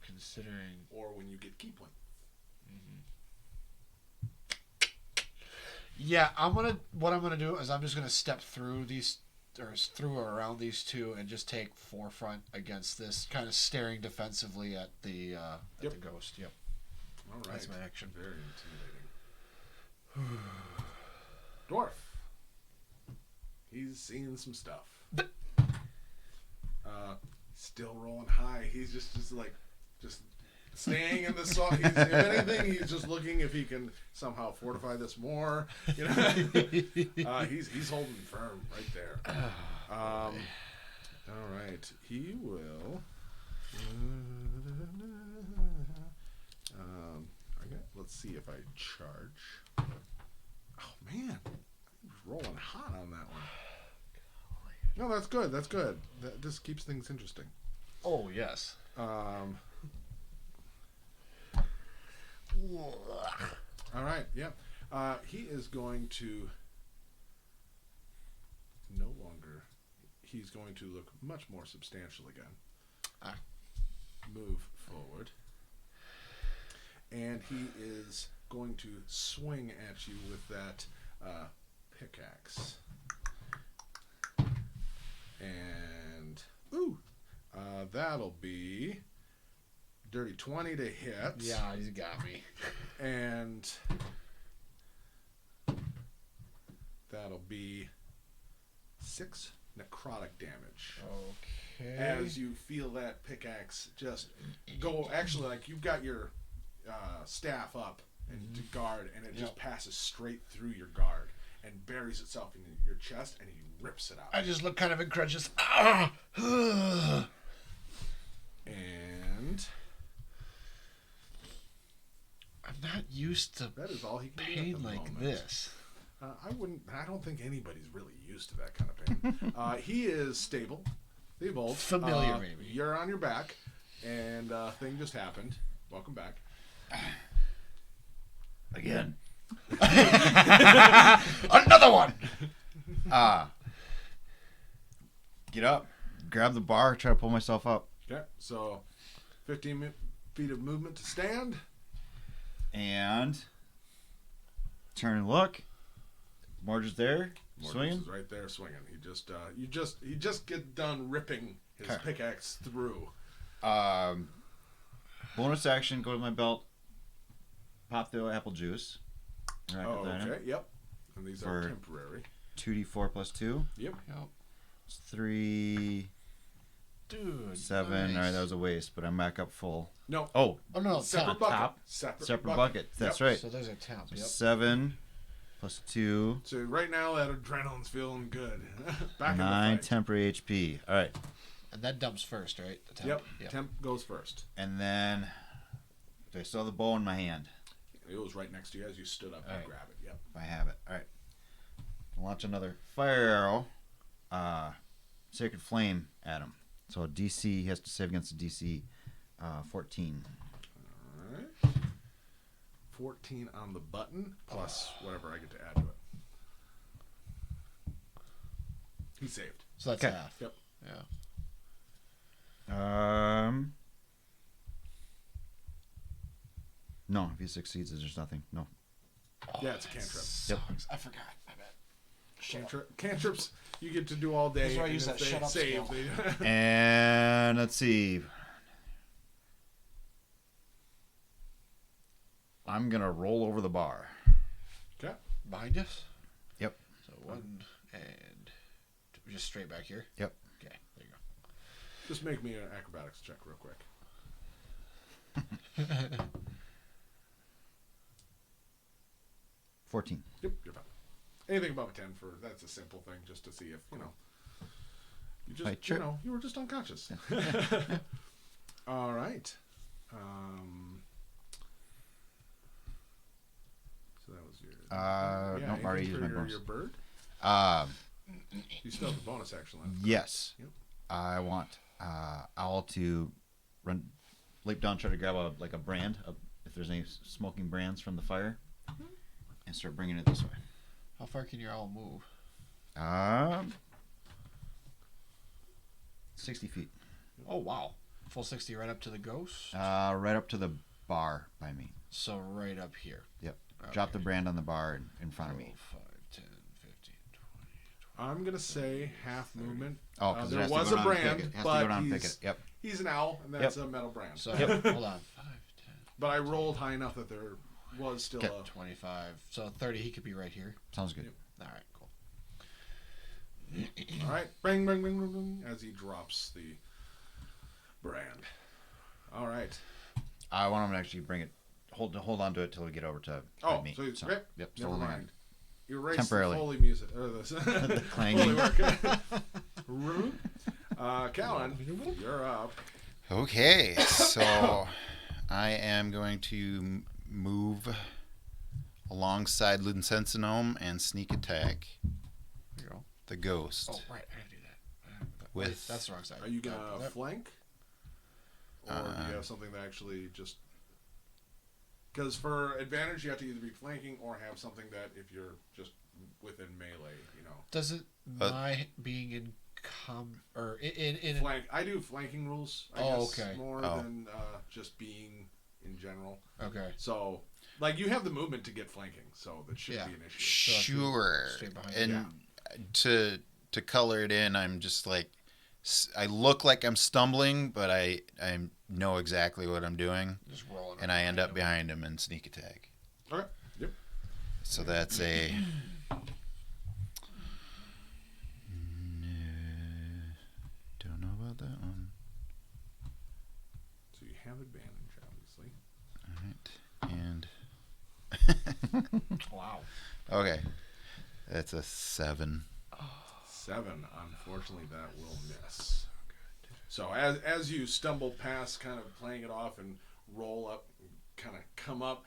Considering. Or when you get key point. Yeah, what I'm gonna do is I'm just gonna step through these, or through or around these two, and just take forefront against this, kind of staring defensively at the Yep. the ghost. Yep, All right. that's my action. Very intimidating. Dwarf. He's seen some stuff. Still rolling high. He's just staying in the song. If anything, he's just looking if he can somehow fortify this more. You know, he's holding firm right there. All right, he will. Let's see if I charge. Oh man, he was rolling hot on that one. No, that's good. That's good. That just keeps things interesting. Oh yes. All right. Yeah. He is going to no longer. He's going to look much more substantial again. Move forward. And he is going to swing at you with that pickaxe. And that'll be dirty 20 to hit. Yeah, he's got me. And that'll be 6 necrotic damage. Okay. As you feel that pickaxe just go, actually, like you've got your staff up and to guard, and it just passes straight through your guard and buries itself in your chest, and he rips it out. I just look kind of incredulous. And I'm not used to that is all he can do pain at the like moment. this. I don't think anybody's really used to that kind of pain. He is stable. The evolved. Familiar, maybe. You're on your back, and thing just happened. Welcome back. Again. Another one. Get up, grab the bar, try to pull myself up, Okay, so 15 feet of movement to stand. and turn and look. Morge's there, Mortis swinging. is right there swinging. He just get done ripping his Okay. pickaxe through. Bonus action, go to my belt, pop the apple juice. Rack Oh, up that in. okay, yep. And these are For- temporary. 2d4 plus 2. Yep. It's 3, Dude. 7. nice. Alright, that was a waste, but I'm back up full. No. Oh, Oh no, Separate top. bucket. top. Separate bucket. That's right. So there's a temp. Yep. 7 plus 2. So right now that adrenaline's feeling good. Back 9 in the fight. temporary HP. Alright. And that dumps first, right? The temp. Yep. Temp goes first. And then do I still have the bow in my hand? It was right next to you as you stood up and Alright. grab it. Yep. If I have it. Alright. Launch another fire arrow. Sacred Flame at him. So DC, he has to save against the DC 14. All right. 14 on the button plus whatever I get to add to it. He saved. So that's Okay. half. Yep. Yeah. No, if he succeeds, there's nothing. No. Yeah, it's a cantrip. Sucks. I forgot. I bet. Cantrips you get to do all day. That's why I and use if that they shut up save, skill. they- And let's see. I'm going to roll over the bar. Okay. Behind us. Yep. So 1 and just straight back here. Yep. Okay. There you Just make me an acrobatics check real quick. 14. Yep, you're fine. Anything above a 10 that's a simple thing just to see if, I trip. you were just unconscious. All right. So that was your Nope, I already anything used my for bonus. your bird. Um, You still have the bonus action left. yes. Yep. I want Owl to leap down, try to grab a brand, if there's any smoking brands from the fire, and start bringing it this way. How far can your owl move? 60 feet. Oh wow, full 60 right up to the ghost. Right up to the bar by me. So right up here. Yep. Okay. Drop the brand on the bar in front of me. 5, 10, 15, I'm gonna say half movement. Oh, because there was a brand, Has to but go down and pick he's, it. Yep. he's an owl, and that's a metal brand. 20. So hold on. 5, 10, But I rolled high enough that there was still Okay. a 25. So 30. He could be right here. Sounds good. Yep. All right, cool. All right, bang, bang, bang, bang, bang, as he drops the brand. All right. I want him to actually bring it. Hold on to it till we get over to Oh, me. so he's So, yep. Yep. Still Never holding mind. Erase Temporarily. the Foley music. The Foley clanging. work. Callan, you're up. Okay, so I am going to move alongside Lunsensinome and sneak attack There you go. the ghost. Oh, right. I gotta do that. With- Wait, that's the wrong side. Are you gonna Yep. flank, or do you have something that actually just? Because for advantage, you have to either be flanking or have something that if you're just within melee, Does it But- my being in or in flank. I do flanking rules. I Oh, guess, okay. More Oh. than just being in general. okay. So, like, you have the movement to get flanking, so that shouldn't Yeah. be an issue. Sure. Stay behind And to color it in, I'm just like I look like I'm stumbling, but I know exactly what I'm doing, Just rolling. and I end up behind him and sneak attack. Okay. Yep. So that's a. Don't know about that one. So you have advantage, obviously. All right, and Wow. okay, that's a 7. 7. Unfortunately, that will miss. So as you stumble past, kind of playing it off and roll up, kind of come up,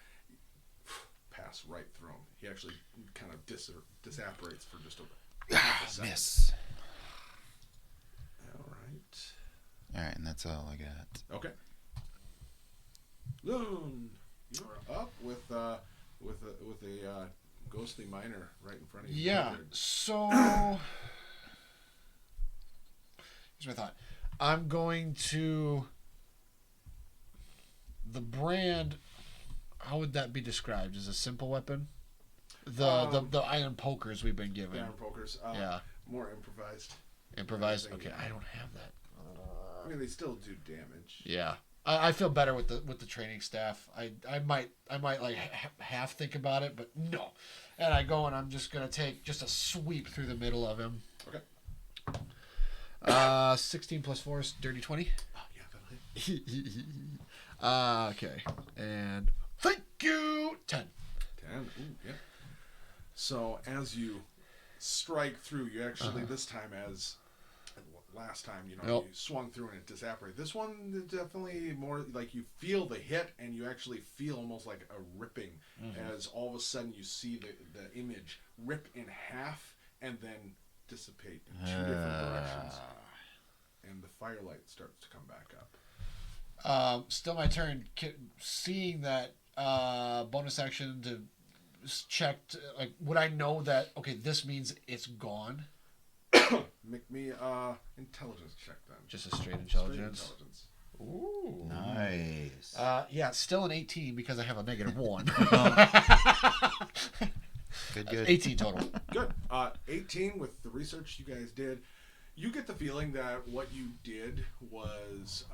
pass right through him. He actually kind of disapparates for just a half a second. Miss. All right. All right, and that's all I got. Okay. Loon, you're up with a ghostly miner right in front of you. Yeah. So here's my thought. I'm going to the brand. How would that be described? As a simple weapon? The iron pokers we've been given. Iron pokers. Yeah. More improvised. Improvised. I think, Okay, yeah. I don't have that. I mean, they still do damage. Yeah. I feel better with the training staff. I might like half think about it, but no. And I go and I'm just gonna take just a sweep through the middle of him. Okay. 16 plus 4 is dirty 20. Oh, yeah, that'll hit. Okay. And thank you. 10. 10. Ooh, yeah. So as you strike through, you actually this time, as last time, Yep. you swung through and it disapparated. This one is definitely more like you feel the hit, and you actually feel almost like a ripping as all of a sudden you see the image rip in half and then dissipate in 2 different directions, and the firelight starts to come back up. Still my turn. Seeing that bonus action to check, like, would I know that, okay, this means it's gone? Make me intelligence check then. Just a straight Straight intelligence. intelligence. Ooh. Nice. Yeah, still an 18 because I have a -1. Good. 18 total. Good. 18 with the research you guys did. You get the feeling that what you did was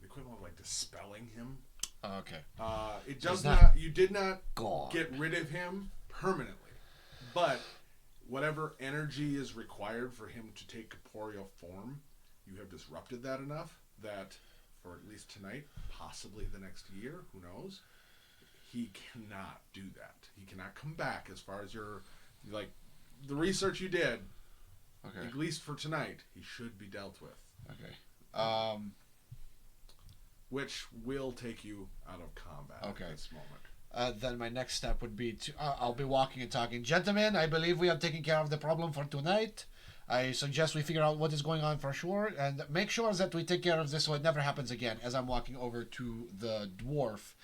the equivalent of like dispelling him. Okay. It So does he's not, not you did not gone. get rid of him permanently, but whatever energy is required for him to take corporeal form, you have disrupted that enough that for at least tonight, possibly the next year, who knows, he cannot do that. He cannot come back as far as your, like, the research you did, Okay. at least for tonight, he should be dealt with, Okay. which will take you out of combat Okay. at this moment. Then my next step would be to I'll be walking and talking. Gentlemen, I believe we have taken care of the problem for tonight. I suggest we figure out what is going on for sure and make sure that we take care of this so it never happens again. As I'm walking over to the dwarf,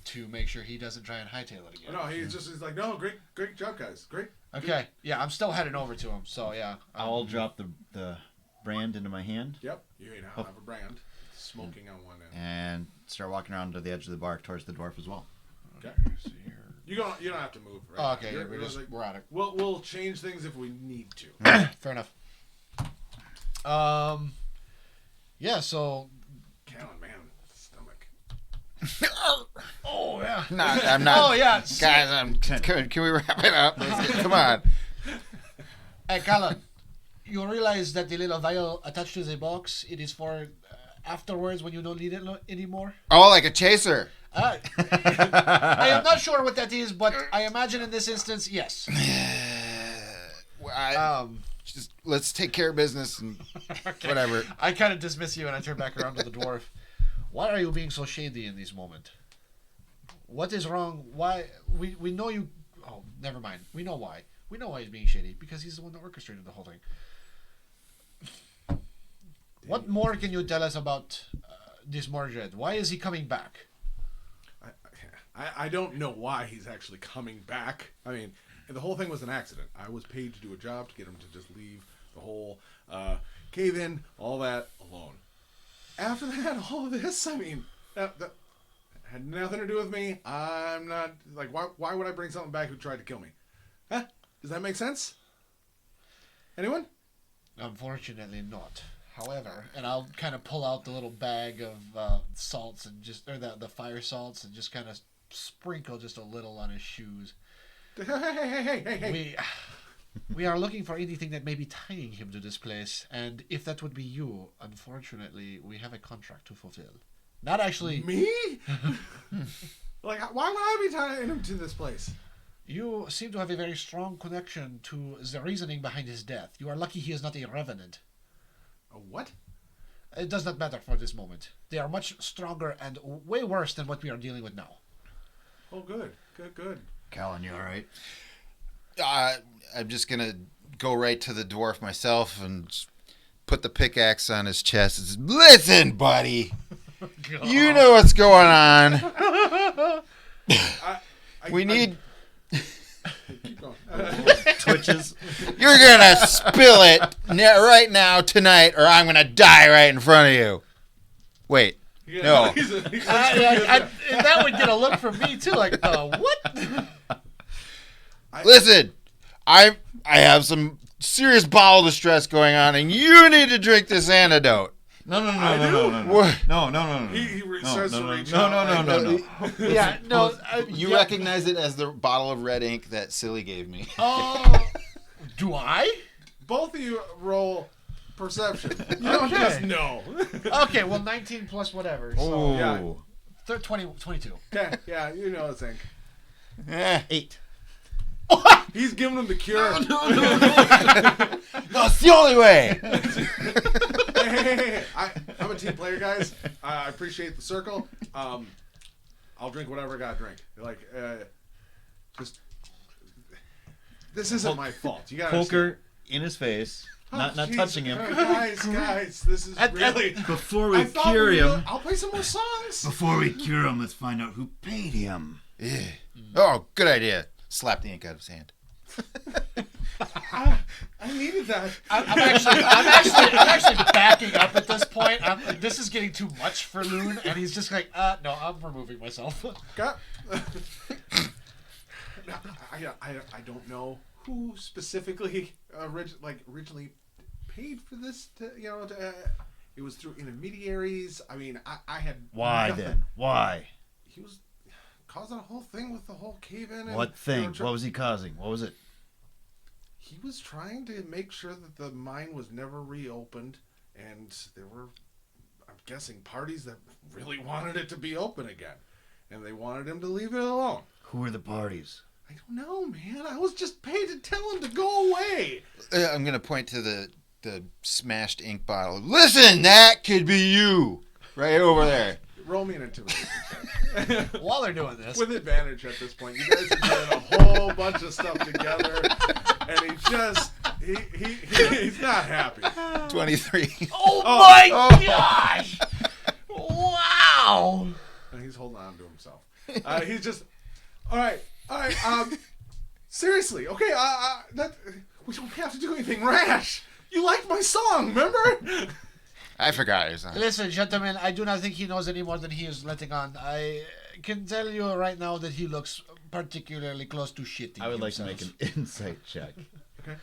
to make sure he doesn't try and hightail it again. No, he's like, no, great job, guys, great. Okay, yeah, I'm still heading over to him. So yeah, I'll drop the brand into my hand Yep, you now have a brand, smoking on one end. and start walking around to the edge of the bar towards the dwarf as well. Okay, So you're- you don't have to move. Right Oh, now. okay, You're like, we're on it. we'll change things if we need to. Fair enough. Yeah. So. Callan, man, stomach. Oh yeah. I'm not. Oh yeah. Guys, can we wrap it up? Come on. Hey, Callan, you realize that the little vial attached to the box, it is for afterwards when you don't need it anymore? Oh, like a chaser. I am not sure what that is, but I imagine in this instance, yes. Just let's take care of business and whatever. I kind of dismiss you and I turn back around to the dwarf. Why are you being so shady in this moment? What is wrong? Why? We know you... Oh, never mind. We know why. We know why he's being shady. Because he's the one that orchestrated the whole thing. What more can you tell us about this Mordred? Why is he coming back? I don't know why he's actually coming back. I mean, the whole thing was an accident. I was paid to do a job to get him to just leave the whole cave-in, all that, alone. After that, all of this, I mean, that had nothing to do with me. I'm not, like, why would I bring something back who tried to kill me? Huh? Does that make sense? Anyone? Unfortunately not. However, and I'll kind of pull out the little bag of salts and the fire salts and just kind of sprinkle just a little on his shoes. Hey. We are looking for anything that may be tying him to this place, and if that would be you, unfortunately, we have a contract to fulfill. Not actually. Me? Like, why would I be tying him to this place? You seem to have a very strong connection to the reasoning behind his death. You are lucky he is not a revenant. A what? It does not matter for this moment. They are much stronger and way worse than what we are dealing with now. Oh, good. Callan, you all right? I'm just gonna go right to the dwarf myself and just put the pickaxe on his chest. And say, listen, buddy, you know what's going on. We need. Keep going. Twitches. You're gonna spill it right now tonight, or I'm gonna die right in front of you. Wait. Yeah, No. he's That would get a look from me too, like, what? Listen, I have some serious bowel distress going on, and you need to drink this antidote. No. What? No. He starts to reach No. Yeah, no. You recognize it as the bottle of red ink that Silly gave me. Do I? Both of you roll perception. You don't just know. Okay, well, 19 plus whatever. So Oh. yeah. 22. Okay, yeah, you know it's ink. 8. He's giving him the cure. No, it's the only way. Hey. I'm a team player, guys. I appreciate the circle. I'll drink whatever I gotta drink. Like, just this isn't my fault. You gotta Poker in his face. Not Jesus. touching him. Guys, this is really. Before I we thought cure we him. were- I'll play some more songs. Before we cure him, let's find out who paid him. Yeah. Oh, good idea. Slap the ink out of his hand. I needed that. I'm actually backing up at this point. This is getting too much for Loon, and he's just like, no, I'm removing myself. Got. I don't know who specifically originally paid for this. It was through intermediaries. I mean, I had. Why nothing. then? Why? He was causing a whole thing with the whole cave-in. What thing? What was he causing? What was it? He was trying to make sure that the mine was never reopened, and there were, I'm guessing, parties that really wanted it to be open again, and they wanted him to leave it alone. Who were the parties? I don't know, man. I was just paid to tell him to go away. I'm gonna point to the smashed ink bottle. Listen, that could be you, right over there. Roll me an intimidation check. While they're doing this, With advantage at this point. You guys are doing a whole bunch of stuff together. and he's not happy. 23. Oh my gosh! Wow! And he's holding on to himself. He's just, all right. Seriously, okay. We don't have to do anything rash. You liked my song, remember? I forgot his. Listen, gentlemen, I do not think he knows any more than he is letting on. I can tell you right now that he looks particularly close to shitting. I would like to himself. make an insight check. Okay.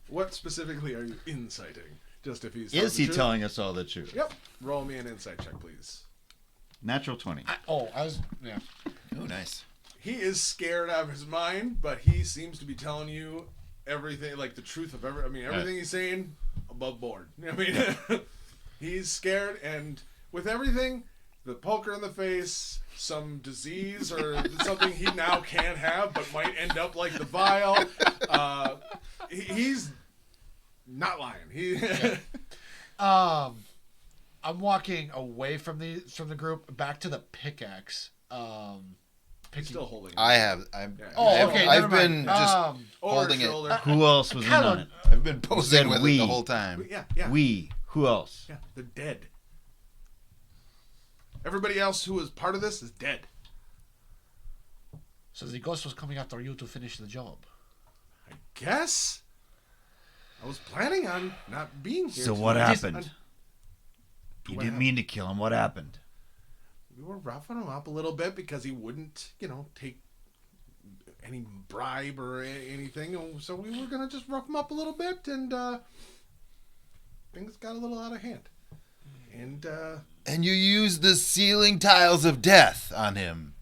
What specifically are you inciting? Just if he's Is he the truth? telling us all the truth? Yep. Roll me an insight check, please. Natural 20. Yeah. Oh, nice. He is scared out of his mind, but he seems to be telling you everything, like the truth of everything he's saying, above board. I mean, he's scared, and with everything, the poker in the face, some disease or something he now can't have, but might end up like the vial. He's not lying. I'm walking away from the group back to the pickaxe. He's still holding. I've Never been mind. just over holding his it. shoulder. Who else was in on it? I've been posing said with we. it the whole time. Yeah. We. Who else? Yeah, they're dead. Everybody else who was part of this is dead. So the ghost was coming after you to finish the job. I guess. I was planning on not being here. So what tonight. happened? You What didn't mean to kill him. What happened? We were roughing him up a little bit because he wouldn't, take any bribe or anything. So we were going to just rough him up a little bit, and things got a little out of hand. And you used the ceiling tiles of death on him.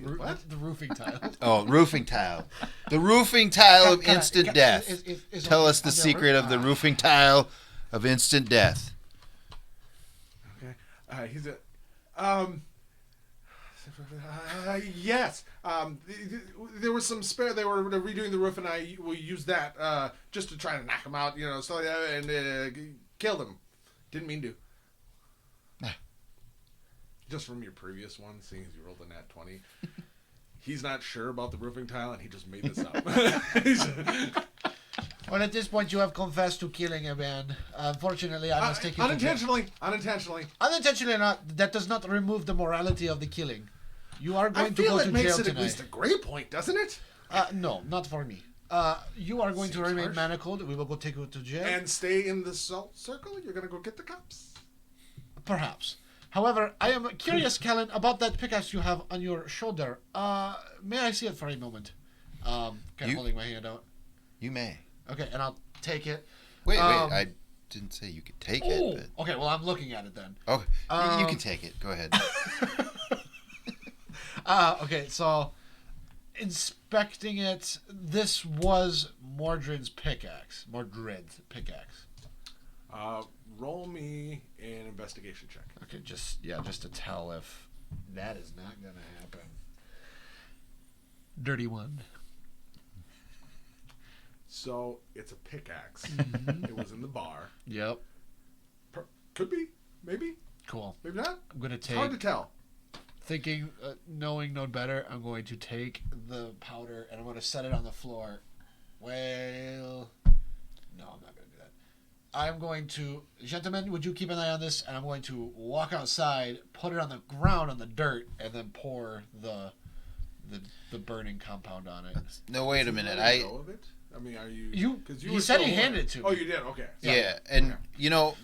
The roofing tile. Oh, roofing tile. The roofing tile of Can I- instant can- death. is Tell on- us the on secret roof? of the roofing tile of instant death. Okay. He's a... yes. There was some spare. They were redoing the roof, and we used that just to try to knock him out, so and killed him. Didn't mean to. Just from your previous one, seeing as you rolled a nat 20. He's not sure about the roofing tile, and he just made this up. Well, at this point, you have confessed to killing a man. Unfortunately, I must take you to jail. Unintentionally. Unintentionally or not, that does not remove the morality of the killing. You are I going to feel go it to makes jail it at tonight. least a gray point, doesn't it? No, not for me. You are going to Seems remain harsh. manacled. We will go take you to jail. And stay in the salt circle? You're going to go get the cops? Perhaps. However, I am curious, Callan, about that pickaxe you have on your shoulder. May I see it for a moment? Kind of You- holding my hand out. You may. Okay, and I'll take it. Wait, Um, I didn't say you could take Oh, it. okay. Well, I'm looking at it then. But, you can take it. Go ahead. Okay, so inspecting it, this was Mordred's pickaxe. Mordred's pickaxe. Roll me an investigation check. Okay, just to tell if that is not gonna happen. Dirty one. So it's a pickaxe. It was in the bar. Yep. Could be. Maybe. Cool. Maybe not. I'm gonna It's hard to take. tell. Thinking, knowing no better, I'm going to take the powder and I'm going to set it on the floor. Well, no, I'm not going to do that. I'm going to, gentlemen, would you keep an eye on this? And I'm going to walk outside, put it on the ground on the dirt, and then pour the burning compound on it. No, wait a Did you minute. let go of it? I mean, are you? Because he said he handed it to me. Oh, you did. Okay. Yeah, and Okay.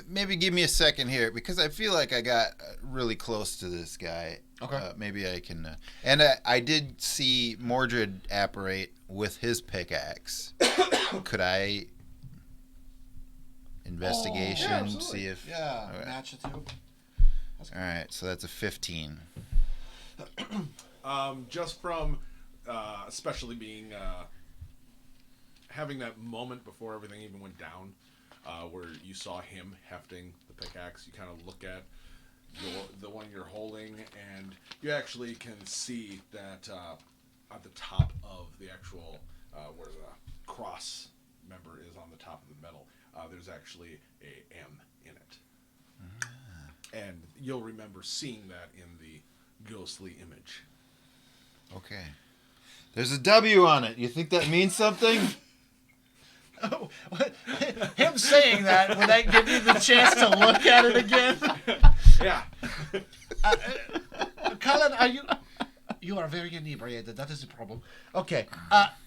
maybe give me a second here because I feel like I got really close to this guy. Okay. Maybe I can. And I did see Mordred apparate with his pickaxe. Could I investigation yeah, absolutely. see if? Yeah, Okay. match the two. All right, so that's a 15. Just from, especially being having that moment before everything even went down, where you saw him hefting the pickaxe. You kind of look at the one you're holding, and you actually can see that at the top of the actual where the cross member is on the top of the metal, there's actually a M in it. And you'll remember seeing that in the ghostly image. Okay. There's a W on it. You think that means something? Oh, him saying that, would that give you the chance to look at it again? Yeah. Colin, are you... You are very inebriated. That is the problem. Okay.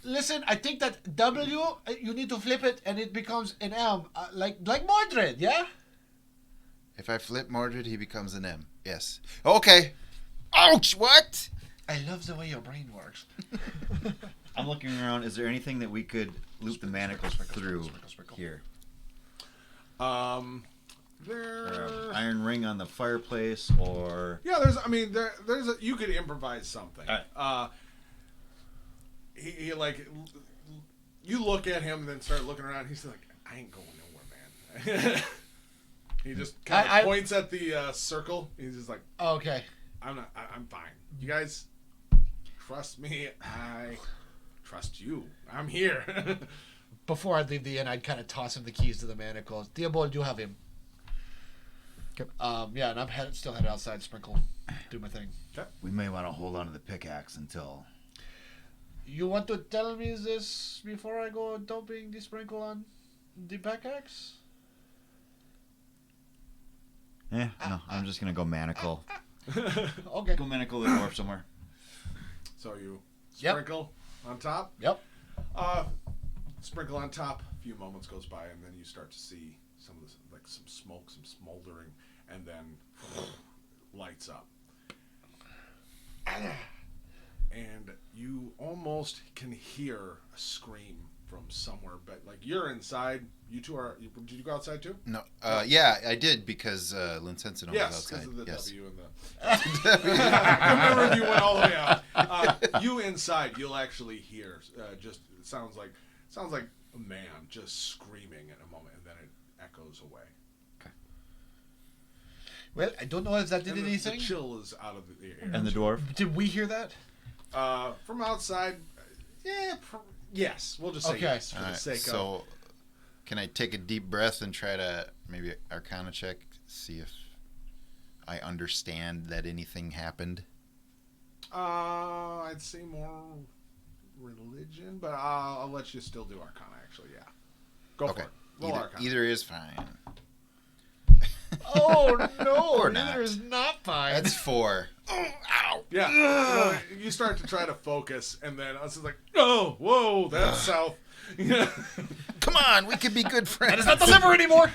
Listen, I think that W, you need to flip it, and it becomes an M, like Mordred, yeah? If I flip Mordred, he becomes an M. Yes. Okay. Ouch! What? I love the way your brain works. I'm looking around. Is there anything that we could loop the manacles through here? There. Iron ring on the fireplace, or Yeah, there's a, you could improvise something. All He like, you look at him and then start looking around. He's like, I ain't going nowhere, man. He just kind of points at the circle. He's just like, Okay. I'm fine. You guys trust me. I trust you. I'm here. Before I leave the inn, I'd kind of toss him the keys to the manacles. Theobald, you have him. Yeah, and I'm still headed outside, sprinkle, do my thing. we may want to hold on to the pickaxe until. You want to tell me this before I go dumping the sprinkle on the pickaxe? No, I'm just gonna go manacle. Okay. Go manacle the dwarf somewhere. So you Yep. sprinkle on top. Yep. Sprinkle on top. A few moments goes by, and then you start to see some of this, like some smoke, some smoldering, and then lights up. And you almost can hear a scream from somewhere, but like you're inside. You two are. Did you go outside too? No. Yeah, I did because Lincensino was Yes, because outside. of the Yes. W and the. I remember you went all the way out. You inside, you'll actually hear. Just it sounds like a man just screaming in a moment, and then it echoes away. Well, I don't know if that did And anything. The chill is out of the air. And the dwarf. Did we hear that? From outside, yes. We'll just say Okay. yes for All the right, sake so, can I take a deep breath and try to maybe Arcana check, see if I understand that anything happened? I'd say more religion, but I'll let you still do Arcana. Actually, yeah. Go for it. Roll Arcana. Either is fine. Oh no! Or neither not. is not fine. That's 4. Oh, ow! Yeah. You start to try to focus, and then I was like, "Oh, whoa, that's south." Come on, we could be good friends. That is not the liver anymore.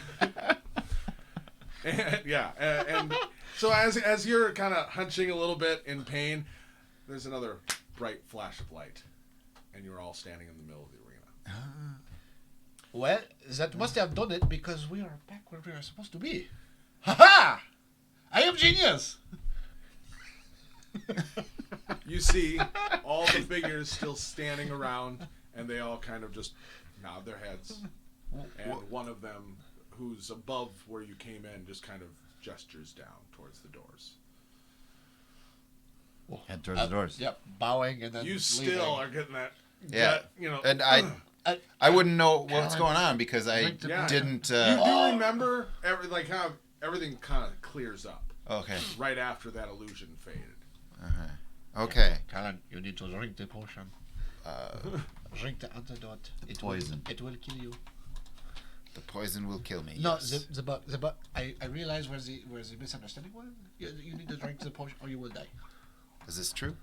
And so as you're kind of hunching a little bit in pain, there's another bright flash of light, and you're all standing in the middle of the arena. Well, that must have done it because we are back where we are supposed to be. Ha ha! I am genius. You see all the figures still standing around, and they all kind of just nod their heads. And one of them, who's above where you came in, just kind of gestures down towards the doors. Head towards the doors. Yep, bowing and then You still leaving. are getting that, Yeah. that, And I wouldn't know what's going on because I Yeah. didn't. You do remember everything kind of clears up Okay. right after that illusion faded. Okay. Colin, you need to drink the potion. Drink the antidote. It poison. It will kill you. The poison will kill me. No, yes. but I realize where's the misunderstanding was. You need to drink the potion or you will die. Is this true?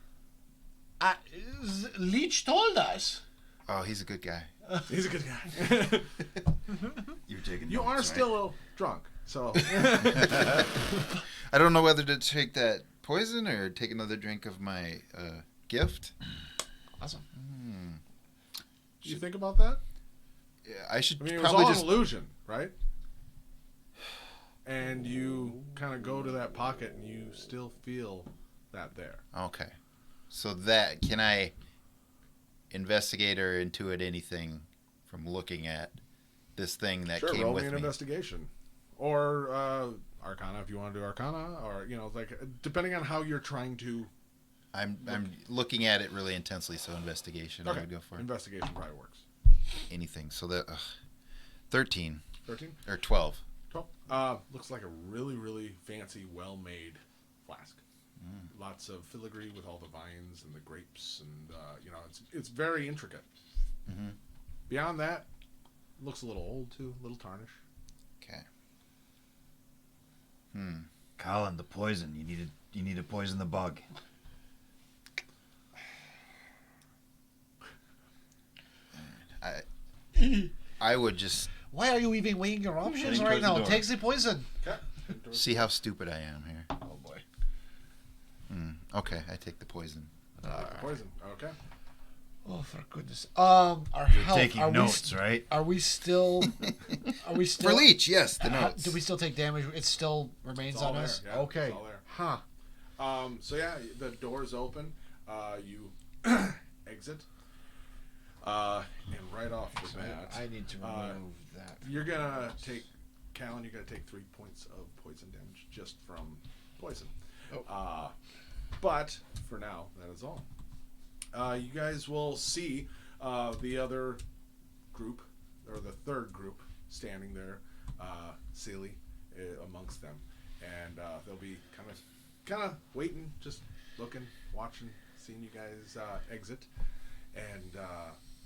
Leech told us. Oh, he's a good guy. He's a good guy. You're taking. You notes, are right? still drunk, so I don't know whether to take that poison or take another drink of my gift. Awesome. you think about that. Yeah, I should I mean, it was probably all just. an illusion, right? And you kind of go to that pocket, and you still feel that there. Okay. So that can I investigate or intuit anything from looking at this thing that Sure, came roll me with an me? investigation, or Arcana if you want to do Arcana, or like depending on how you're trying to. I'm looking at it really intensely, so investigation I would go for. Investigation probably works. Anything. So that 13 13, or 12. 12. Looks like a really, really fancy, well-made flask. Lots of filigree with all the vines and the grapes, and it's very intricate. Mhm. Beyond that, looks a little old too, a little tarnish. Okay. Colin, the poison. You need to poison the bug. I would just Why are you even weighing your options Heading right towards the now? door. Take the poison. Okay. see how stupid I am here. Oh boy. Okay, I take the poison. Poison. Okay. Oh, for goodness. Our You're health. taking are notes, we, right? Are we still? Are we still? For Leech, yes, the How- notes. do we still take damage? It still remains It's all on there, us. yeah, Okay. it's all there. Huh. So yeah, the door's open. You exit. And right off the bat, I need to remove that. you're gonna take, Callan. You're gonna take 3 points of poison damage just from poison. Oh. But for now, that is all. You guys will see the other group, or the third group, standing there, Sealy amongst them, and they'll be kind of waiting, just looking, watching, seeing you guys exit, and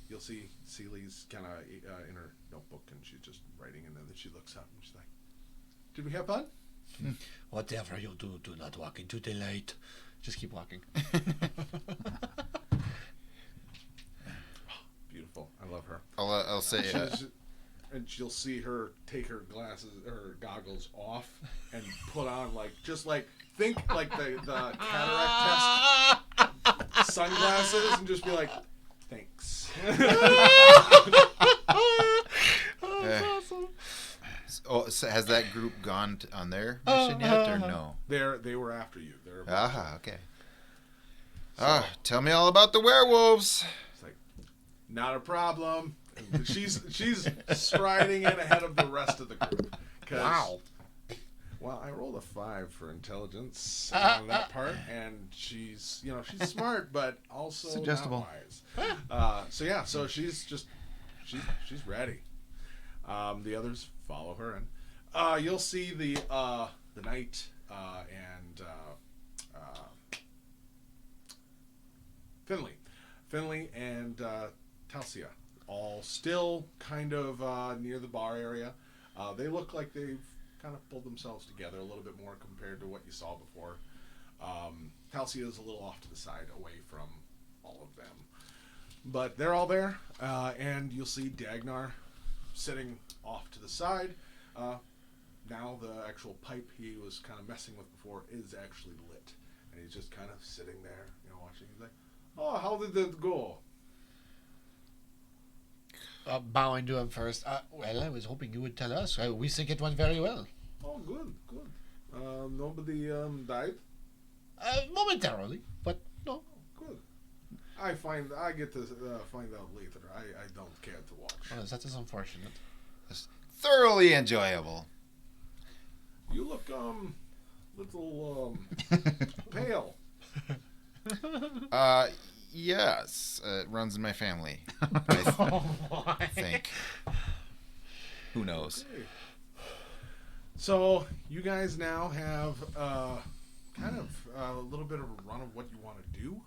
you'll see Sealy's kind of in her notebook, and she's just writing, and then she looks up and she's like, "Did we have fun?" Whatever you do, do not walk into the light. Just keep walking. Beautiful. I love her. I'll say And she'll see her take her goggles off and put on think like the cataract test sunglasses and just be like, thanks. so has that group gone on their mission yet, or no? They were after you. Okay. Tell me all about the werewolves. It's like, not a problem. She's striding in ahead of the rest of the group. Wow. Well, I rolled a 5 for intelligence on that part, and she's smart, but also Suggestible. not wise. So she's ready. The others follow her, and you'll see the knight and Finley and Talsia, all still kind of near the bar area. They look like they've kind of pulled themselves together a little bit more compared to what you saw before. Talsia is a little off to the side, away from all of them. But they're all there, and you'll see Dagnar sitting off to the side. Now the actual pipe he was kind of messing with before is actually lit, and he's just kind of sitting there, watching. He's like, "Oh, how did that go?" Bowing to him first. Well, I was hoping you would tell us. We think it went very well. "Oh, good. Nobody died. Momentarily, but no. Good. I get to find out later. I don't care to watch. Oh, that is unfortunate. Thoroughly enjoyable. You look little pale. Yes, it runs in my family. I think. Who knows? Okay. So you guys now have kind of a little bit of a run of what you want to do.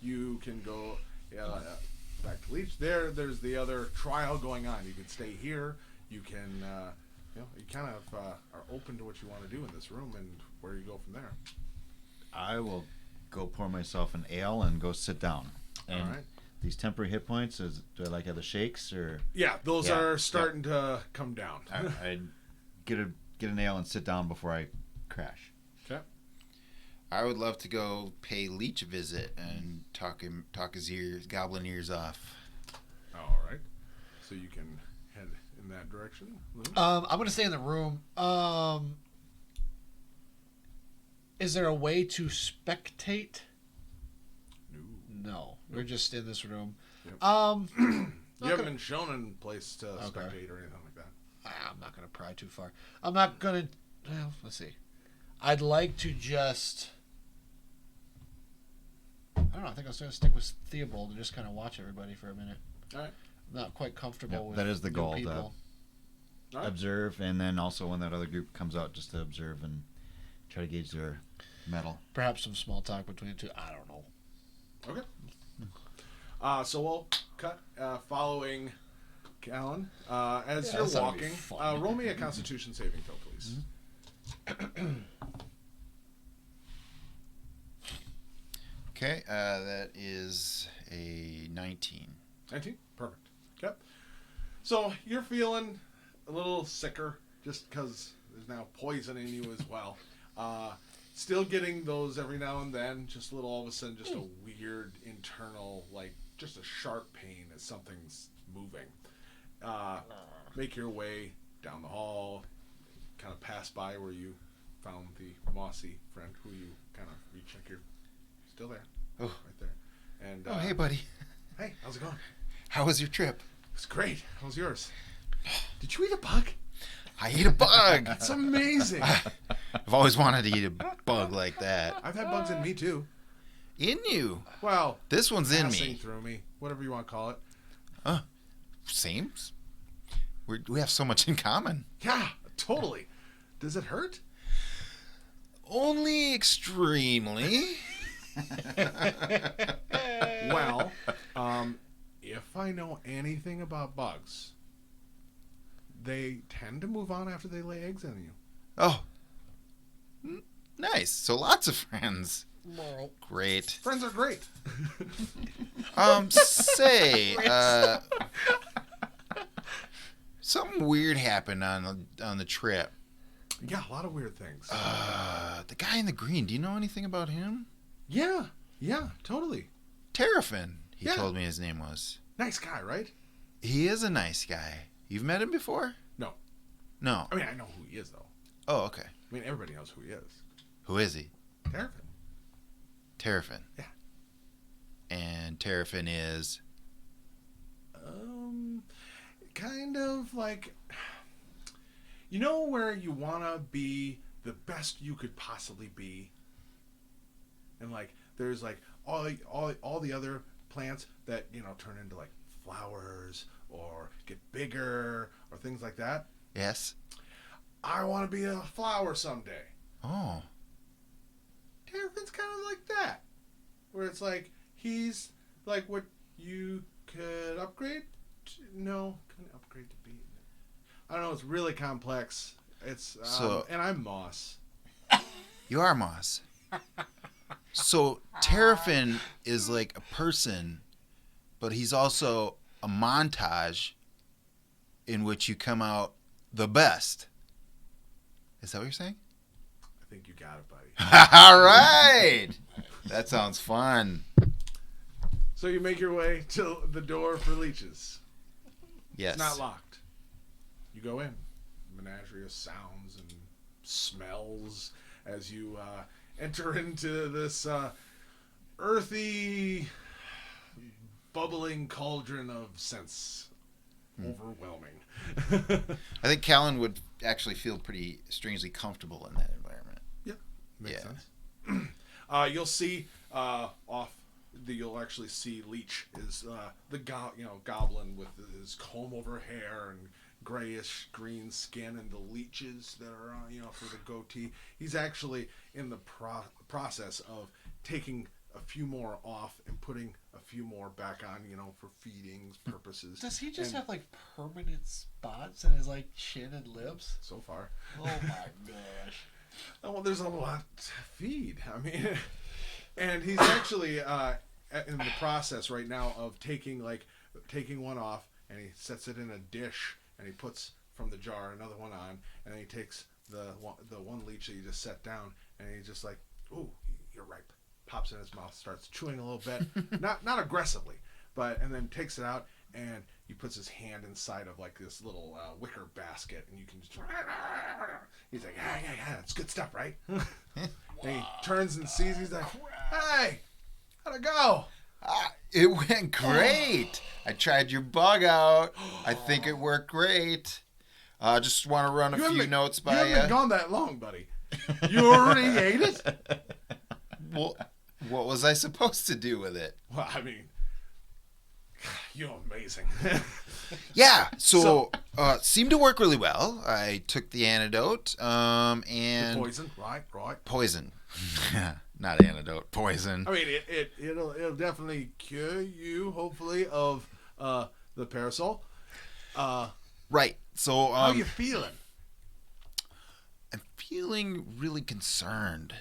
You can go back to Leech. There's the other trial going on. You can stay here. You can, you kind of are open to what you want to do in this room and where you go from there. I will go pour myself an ale and go sit down. And All right. these temporary hit points, do I like have the shakes or? Yeah, those Yeah, are starting to come down. I get an ale and sit down before I crash. Okay. I would love to go pay Leech a visit and talk his goblin ears off. All right. So you can head in that direction. Lou? I'm going to stay in the room. Is there a way to spectate? No. No. We're just in this room. Yep. I'm You haven't been shown in place to spectate or anything like that. not going to pry too far. I'm not going to... Well, let's see. I'd like to just... I don't know. I think I was going to stick with Theobald and just kind of watch everybody for a minute. All right. I'm not quite comfortable Yep, with that is the new goal, people. All right. Observe, and then also when that other group comes out, just to observe and Try to gauge their metal. Perhaps some small talk between the two. I don't know. Okay. So we'll cut following Callan. As Yeah, you're that's gotta be walking, fun. roll me a Constitution saving throw, please. Okay, that is a 19. 19? Perfect. Okay. So you're feeling a little sicker just because there's now poison in you as well. Still getting those every now and then, just a little all of a sudden, just a weird internal, like, just a sharp pain as something's moving. Make your way down the hall, kind of pass by where you found the mossy friend who you kind of recheck. You're still there. Oh. Right there. And, Oh, hey, buddy. Hey, how's it going? How was your trip? It's great. How's yours? Did you eat a bug? I ate a bug. It's amazing. I've always wanted to eat a bug like that. I've had bugs in me too. In you. Well, This one's in passing me. through me, whatever you want to call it. Seems. We have so much in common. Yeah, totally. Does it hurt? Only extremely. Well, if I know anything about bugs, they tend to move on after they lay eggs on you. Oh. Nice. So lots of friends. Great. Friends are great. Say, something weird happened on the trip. Yeah, a lot of weird things. The guy in the green. Do you know anything about him? Yeah, totally. Terrafin. He Yeah. told me his name was. Nice guy, right? He is a nice guy. You've met him before? No. No. I mean, I know who he is, though. Oh, okay. I mean, everybody knows who he is. Who is he? Terrapin. Terrafin. Yeah. And Terrafin is. Kind of like, you know, where you want to be the best you could possibly be, and like there's like all the other plants that, you know, turn into like flowers or get bigger or things like that. Yes. I want to be a flower someday. Oh. Terrafin's kind of like that, where it's like he's like what you could upgrade. No, couldn't upgrade to be. I don't know. It's really complex. It's and I'm Moss. You are Moss. So Terrafin is like a person, but he's also a montage in which you come out the best. Is that what you're saying? I think you got it, buddy. All right. That sounds fun. So you make your way to the door for leeches. Yes. It's not locked. You go in. Menagerie of sounds and smells as you enter into this earthy, bubbling cauldron of sense. Overwhelming. I think Callan would actually feel pretty strangely comfortable in that environment. Makes Yeah. sense. You'll see you'll actually see Leech is the goblin with his comb over hair and grayish green skin, and the leeches that are on, for the goatee. He's actually in the process of taking a few more off and putting a few more back on, for feeding purposes. Does he just And have like permanent spots in his like chin and lips? so far? Oh my gosh. Oh, well, there's a lot to feed. I mean, and he's actually in the process right now of taking one off, and he sets it in a dish, and he puts from the jar another one on, and then he takes the one leech that you just set down, and he just like, ooh, you're ripe. Pops in his mouth, starts chewing a little bit, not aggressively, and then takes it out, and he puts his hand inside of like this little wicker basket, and you can just, he's like, yeah, it's good stuff, right? And he turns and sees, he's like, hey, how'd it go? It went great. I tried your bug out. I think it worked great. Just want to run a few notes by you. you. Haven't been gone that long, buddy. You already ate it? Well, what was I supposed to do with it? Well, I mean, You're amazing. Yeah, so seemed to work really well. I took the antidote, and Poison, right? poison. Not antidote, poison. I mean, it'll definitely cure you, hopefully, of the parasol. Right. So How you feeling? I'm feeling really concerned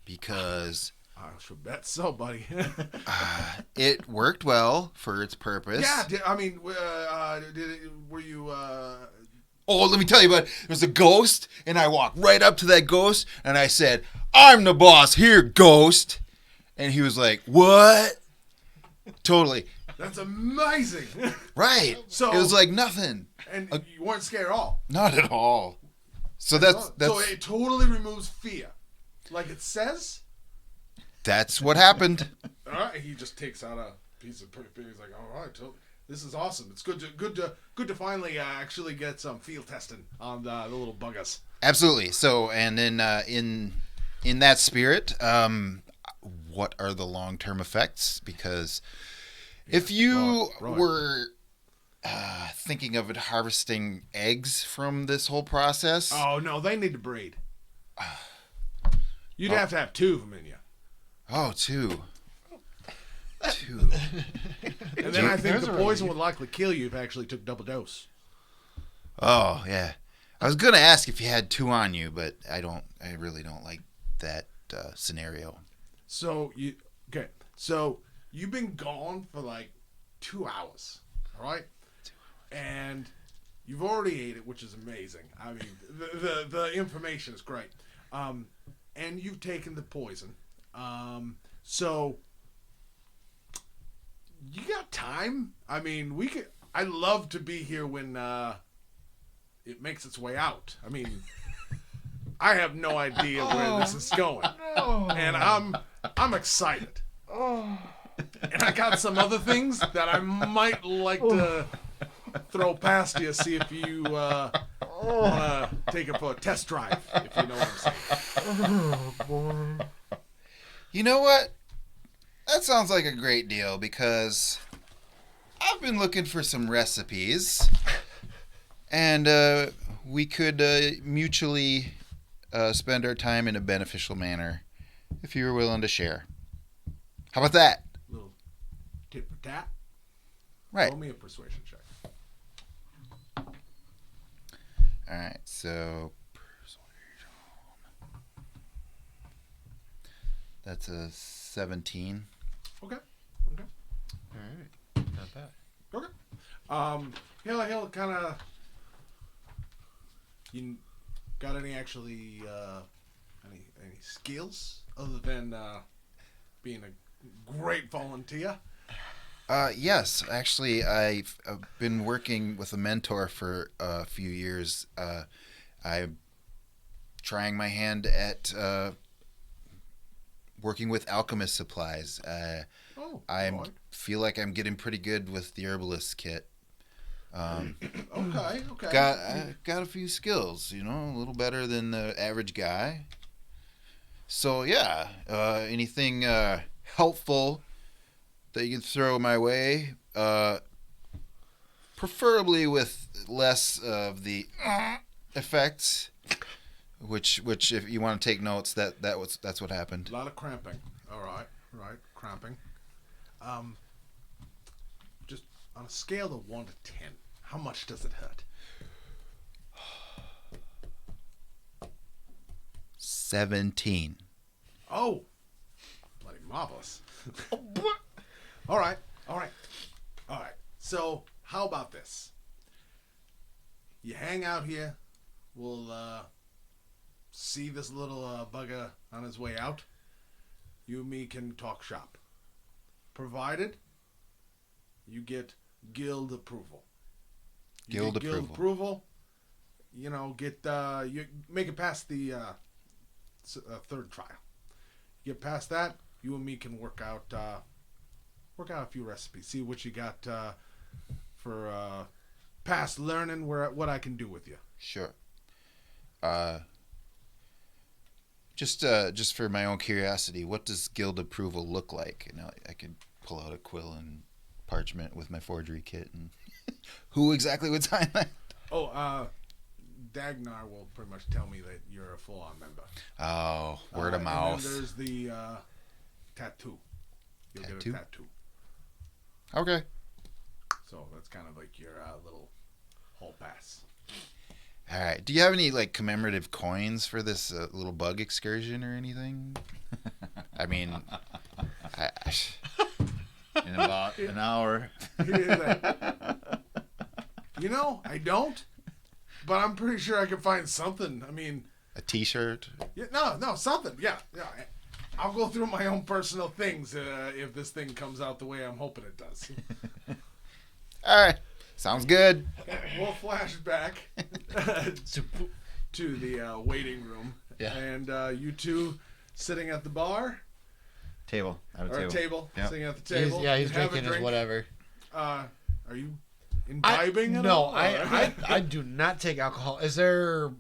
because I should bet so, buddy. it worked well for its purpose. Yeah, were you? Oh, let me tell you about it. There's a ghost, and I walked right up to that ghost, and I said, "I'm the boss here, ghost." And he was like, "What?" Totally. That's amazing. Right. So- it was like nothing. And you weren't scared at all. Not at all. So that's So it totally removes fear, like it says. that's what happened. All right, he just takes out a piece of paper. He's like, "All right, this is awesome. It's good to finally actually get some field testing on the little buggers." Absolutely. So, and then in that spirit, what are the long-term effects? Because if you right. were thinking of it harvesting eggs from this whole process, Oh no, they need to breed. You'd have to have 2 of them in you, two. and then I think the poison would likely kill you if you actually took double dose. Oh yeah. I was gonna ask if you had 2 on you, but I really don't like that scenario. So you've been gone for like 2 hours, all right? And you've already ate it, which is amazing. I mean, the information is great. And you've taken the poison. So you got time? I mean, I'd love to be here when it makes its way out. I mean, I have no idea where this is going, and I'm excited. And I got some other things that I might like to throw past you, see if you want to take it for a test drive, if you know what I'm saying. You know what? That sounds like a great deal because I've been looking for some recipes, and we could mutually spend our time in a beneficial manner if you were willing to share. How about that? Little tit for tat. Right. Roll me a persuasion check. All right. So that's a 17. Okay. All right. Not bad. Okay. He'll kind of. You got any actually any skills other than being a great volunteer? Yes, actually, I've been working with a mentor for a few years. I'm trying my hand at working with alchemist supplies. I feel like I'm getting pretty good with the herbalist kit. Okay. Got a few skills, a little better than the average guy. So yeah, anything helpful that you can throw my way, preferably with less of the effects. Which, if you want to take notes, that's what happened. A lot of cramping. All right, cramping. Just on a scale of 1 to 10, how much does it hurt? 17. Oh, bloody marvelous. All right. So, how about this? You hang out here. We'll see this little bugger on his way out. You and me can talk shop. Provided you get guild approval. Guild approval. You make it past the third trial. You get past that, you and me can work out a few recipes. See what you got for past learning. What I can do with you. Sure. Just for my own curiosity, what does guild approval look like? I could pull out a quill and parchment with my forgery kit, and who exactly would sign that? Oh, Dagnar will pretty much tell me that you're a full-on member. Oh, word of And mouth. then there's the tattoo. You'll get Tattoo? a tattoo. Okay. So that's kind of like your little hall pass. All right. Do you have any like commemorative coins for this little bug excursion or anything? I mean, In about an hour. You know, I don't, but I'm pretty sure I can find something. I mean, a T-shirt. yeah, no, something. Yeah. I'll go through my own personal things if this thing comes out the way I'm hoping it does. All right. Sounds good. We'll flash back to the waiting room, Yeah. and you two sitting at the bar Table. At a or table. table, Yep. sitting at the table. He's You have a drinking his drink. whatever. Are you imbibing at No, all? I do not take alcohol. Is there?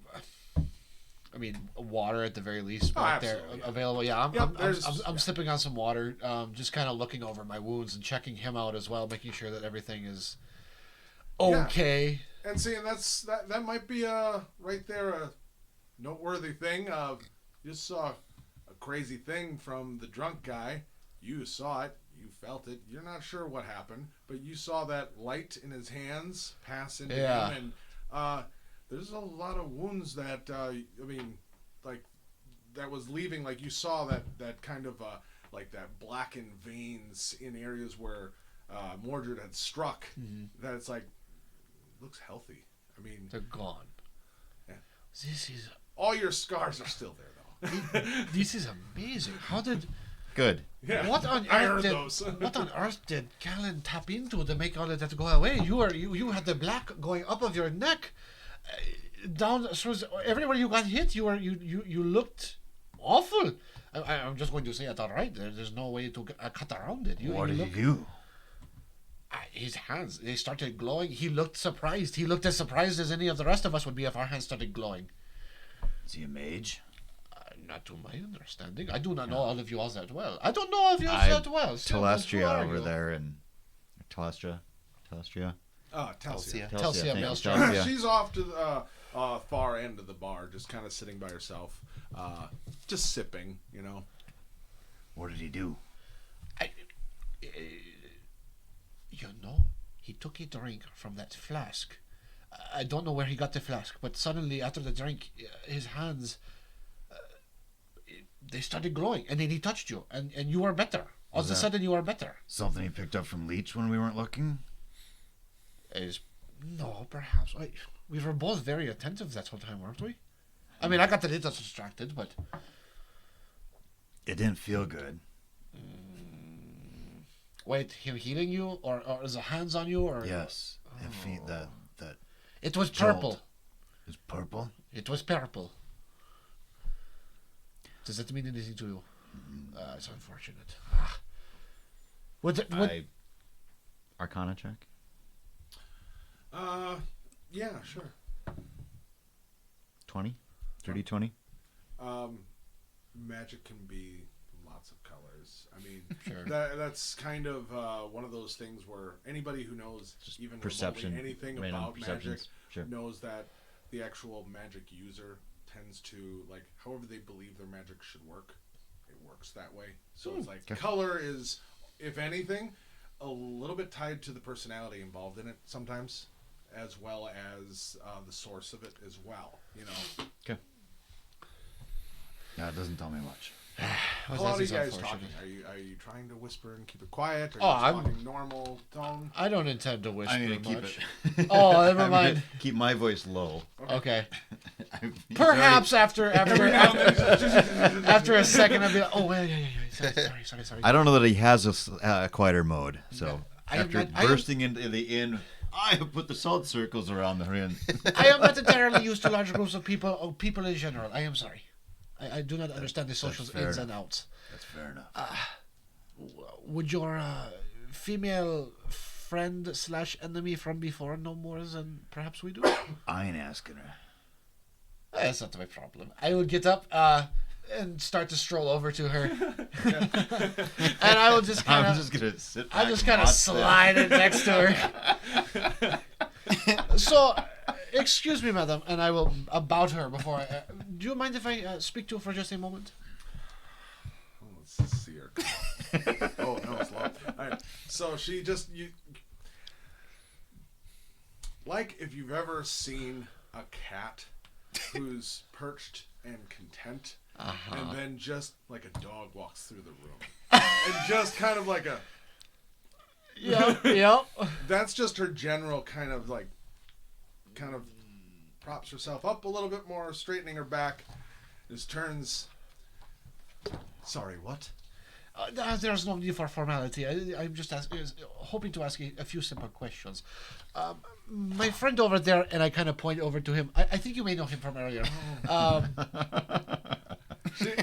I mean, water at the very least Oh, right there absolutely, yeah. available. Yeah, Yep, I'm there's- sipping on some water. Just kind of looking over my wounds and checking him out as well, making sure that everything is okay. And see, and that might be right there a noteworthy thing. You just saw a crazy thing from the drunk guy. You saw it. You felt it. You're not sure what happened, but you saw that light in his hands pass into Yeah. him, and there's a lot of wounds that I mean, like that was leaving. Like you saw that kind of like that blackened veins in areas where Mordred had struck. That it's like looks healthy. I mean, They're gone. Yeah. This is all your scars are still there, though. this is amazing. How did Good. Yeah, what on I earth heard did those. what on earth did Callan tap into to make all of that go away? You had the black going up of your neck, down. So everywhere you got hit, you looked awful. I'm just going to say it all right. There's no way to cut around it. What did look, he do? His hands, they started glowing. He looked surprised. He looked as surprised as any of the rest of us would be if our hands started glowing. Is he a mage? Not to my understanding. I do not know all of you all that well. I don't know of you I- that well. Silvus, who Telestria are over you? there in Telestria. Telsia. Telsia. Telsia thank you, Maelstrom. Telsia. She's off to the far end of the bar, just kind of sitting by herself, just sipping. You know. What did he do? You know, he took a drink from that flask. I don't know where he got the flask, but suddenly after the drink, his hands, they started glowing, and then he touched you, and you were better. All of a that- sudden, you are better. Something he picked up from Leech when we weren't looking? No, perhaps. We were both very attentive that whole time, weren't we? I mean, I got a little distracted, but It didn't feel good. wait, him healing you, or is the hands on you, or Yes. It feet that it was jolt. purple. is purple. It was purple. Does that mean anything to you? It's unfortunate. Would Arcana check. Yeah, sure. 20? 30, 20? Magic can be lots of colors. I mean, Sure. that's kind of one of those things where anybody who knows even Perception. remotely anything Random about magic perceptions. Sure. knows that the actual magic user tends to, like, however they believe their magic should work, it works that way. So it's like Okay. color is, if anything, a little bit tied to the personality involved in it sometimes, as well as the source of it as well. You know, No, it doesn't tell me much. how that loud are you is guys unfortunate. talking? Are you trying to whisper and keep it quiet? Are you Oh, just I'm- talking normal tone? I don't intend to whisper I'm going to keep much. it. Oh, never I'm mind. gonna keep my voice low. Okay. He's Perhaps after after a second, I'll be like, oh, yeah. Sorry. I don't know that he has a quieter mode. So I am after not- I am- bursting into the inn, I have put the salt circles around the inn. I am not entirely used to large groups of people, or people in general. I am sorry. I do not understand the social fair ins enough. and outs. That's fair enough. Would your female friend / enemy from before know more than perhaps we do? I ain't asking her. That's not my problem. I will get up. and start to stroll over to her. And I will just kind I'm of just gonna sit. I back just and kind of watch slide it next to her. So, excuse me, madam, and I will bow to her before I... do you mind if I speak to her for just a moment? Let's see her. Oh no, it's long. All right. So she just like if you've ever seen a cat who's perched and content, and then just like a dog walks through the room, and just kind of like a. Yep. That's just her general kind of props herself up a little bit more, straightening her back, just turns. Sorry, what? There's no need for formality. I'm just hoping to ask a few simple questions. My friend over there, and I kind of point over to him. I think you may know him from earlier.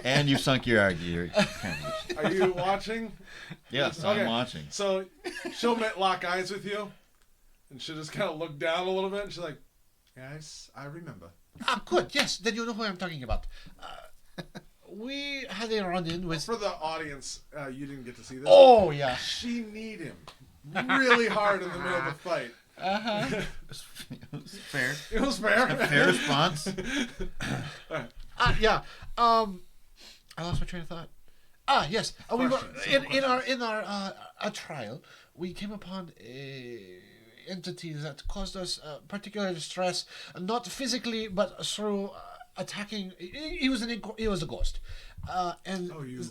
And you've sunk your argument. Are you watching? Yes, Okay. I'm watching. So she'll lock eyes with you, and she'll just kind of look down a little bit, and she's like, "Yes, I remember." Good. Yes, then you know who I'm talking about. We had a run-in with... For the audience, you didn't get to see this. Oh, yeah. She kneed him really hard in the middle of the fight. Uh-huh. It was fair. It was fair. Fair response. Yeah. I lost my train of thought. Yes. We were in our trial. We came upon a entity that caused us particular distress, not physically, but through attacking. He was a ghost. And Oh, you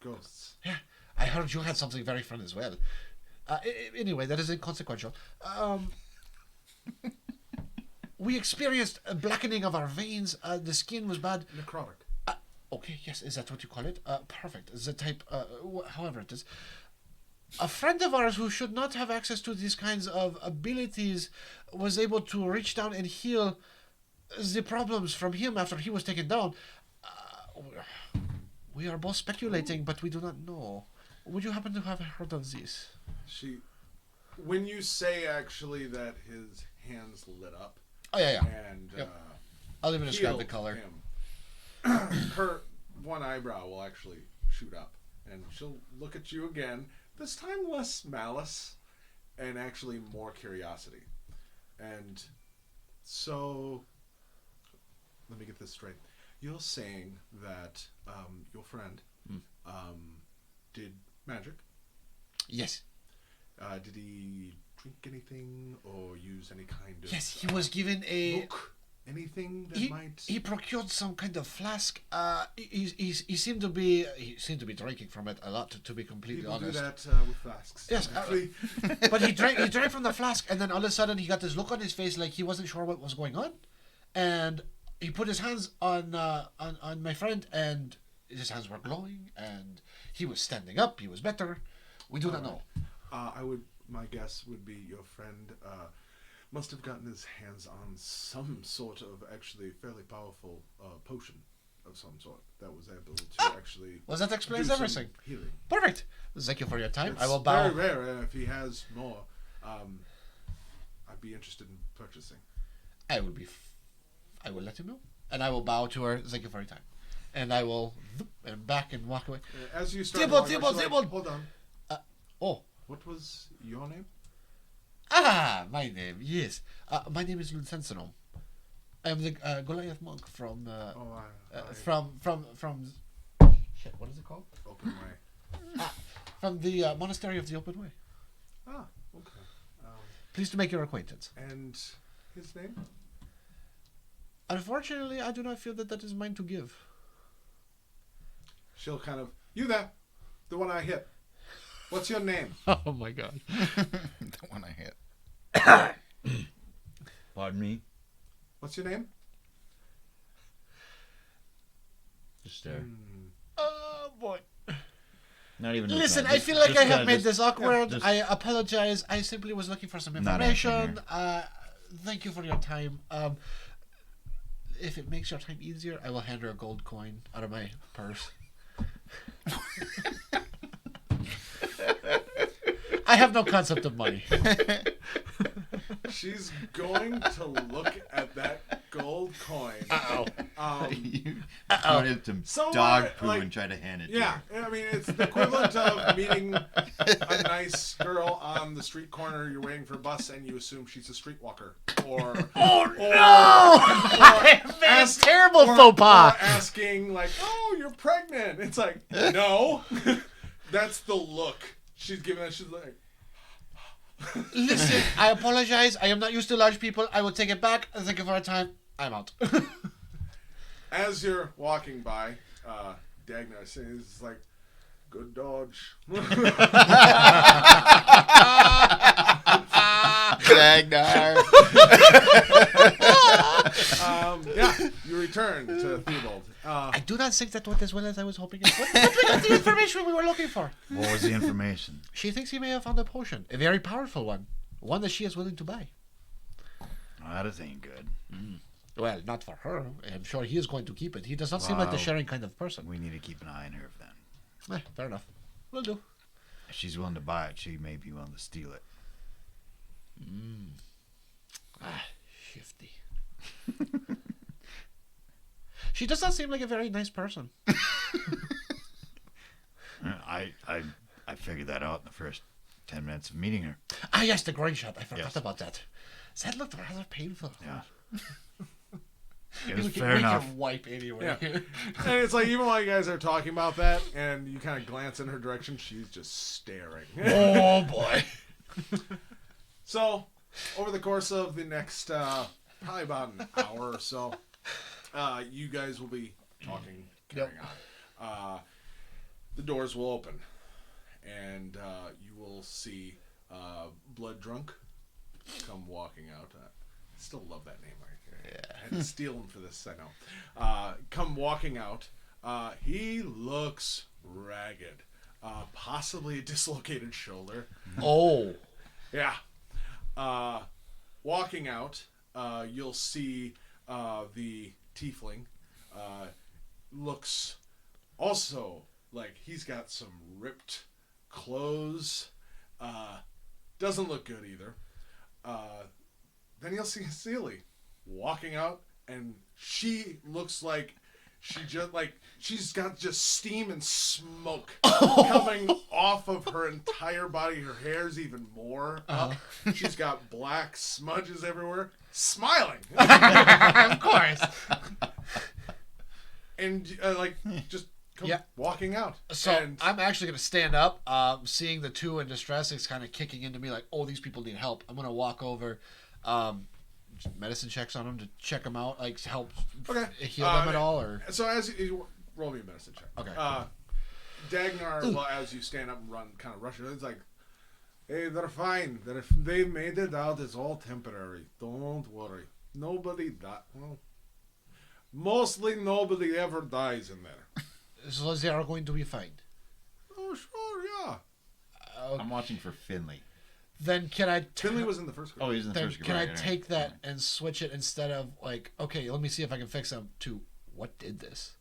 ghosts. yeah, I heard you had something very fun as well. Anyway, that is inconsequential. We experienced a blackening of our veins. The skin was bad. Necrotic. Okay, yes, is that what you call it? Perfect. The type, however it is. A friend of ours who should not have access to these kinds of abilities was able to reach down and heal the problems from him after he was taken down. We are both speculating, but we do not know. Would you happen to have heard of this? When you say actually that his hands lit up, Oh, yeah. and Yep. I'll even describe the healed color. him, her one eyebrow will actually shoot up, and she'll look at you again. This time less malice, and actually more curiosity. And so, let me get this straight. You're saying that your friend did magic. Yes. Did he drink anything or use any kind of Yes, he was given a... book? Anything that might... He procured some kind of flask. He seemed to be drinking from it a lot. To be completely People do honest. that with flasks. Yes, actually. But he drank from the flask, and then all of a sudden he got this look on his face like he wasn't sure what was going on, and he put his hands on my friend, and his hands were glowing, and he was standing up. He was better. We do not know. My guess would be your friend must have gotten his hands on some sort of actually fairly powerful potion of some sort that was able to actually. Well, that explains do some everything. Healing. Perfect. Thank you for your time. It's I will bow. very rare. If he has more, I'd be interested in purchasing. I will let him know, and I will bow to her. Thank you for your time, and I will and back and walk away. As you start, Thibault, walking, Thibault, she's Thibault. like, hold on. Oh. What was your name? My name. Yes. My name is Lucentinum. I am the Goliath monk from shit. What is it called? Open Way. From the Monastery of the Open Way. Ah, okay. Pleased to make your acquaintance. And his name? Unfortunately, I do not feel that is mine to give. She'll kind of, you there, the one I hit. What's your name? Oh my god. The one I hit. Pardon me. What's your name? Just stare. Oh boy. Not even. Listen, just- I feel like just I have kinda made just- this awkward. just- I apologize. I simply was looking for some Not answering information. Thank you for your time. If it makes your time easier, I will hand her a gold coin out of my purse. I have no concept of money. She's going to look at that gold coin. Uh-oh. You brought it to Somewhat, dog poo like- and try to hand it Yeah, to her. I mean, it's the equivalent of meeting a nice girl on the street corner. You're waiting for a bus, and you assume she's a streetwalker, or That's terrible faux pas. or asking like, "Oh, you're pregnant." It's like, no, that's the look she's giving us. She's like, Listen, I apologize. I am not used to large people. I will take it back. Thank you for your time. I'm out. as you're walking by, Dagnar says like, "Good dodge." Ragnar. Yeah, you return to Theobald. I do not think that went as well as I was hoping it would. But we got the information we were looking for. What was the information? She thinks he may have found a potion. A very powerful one. One that she is willing to buy. Oh, that ain't good. Well, not for her. I'm sure he is going to keep it. He does not seem like the Wow. sharing kind of person. We need to keep an eye on her then. Fair enough. Will do. If she's willing to buy it, she may be willing to steal it. Shifty. She does not seem like a very nice person. I figured that out in the first 10 minutes of meeting her. Ah, yes, the groin shot. I forgot Yes. about that. That looked rather painful. Yeah. It We was can- fair we enough. can wipe anyway. Yeah. And it's like, even while you guys are talking about that, and you kind of glance in her direction, she's just staring. Oh boy. So, over the course of the next, probably about an hour or so, you guys will be talking, carrying on. The doors will open, and you will see Blood Drunk come walking out. I still love that name. I had to steal him for this, I know. Come walking out. He looks ragged. Possibly a dislocated shoulder. Oh. Yeah. Walking out, you'll see the tiefling looks also like he's got some ripped clothes. Doesn't look good either. Then you'll see Sealy walking out, and she looks like she's got just steam and smoke coming off of her entire body. Her hair's even more up. She's got black smudges everywhere. Smiling. Of course. And just come Yeah. walking out. So and I'm actually going to stand up, seeing the two in distress. It's kind of kicking into me like, oh, these people need help. I'm going to walk over, medicine checks on them to check them out, like to help Okay. heal them at all, or So as you roll me a medicine check. Okay. Dagnar, well, as you stand up and run, kind of rushing, it's like, hey, they're fine. If they made it out, it's all temporary. Don't worry. Nobody died. Well, mostly nobody ever dies in there. so they are going to be fine. Oh, sure, yeah. I'm watching for Finley. Then can I? Finley was in the first group. Oh, he's in the Then first group. can I right, take right. that and switch it instead of like, okay, let me see if I can fix them to what did this?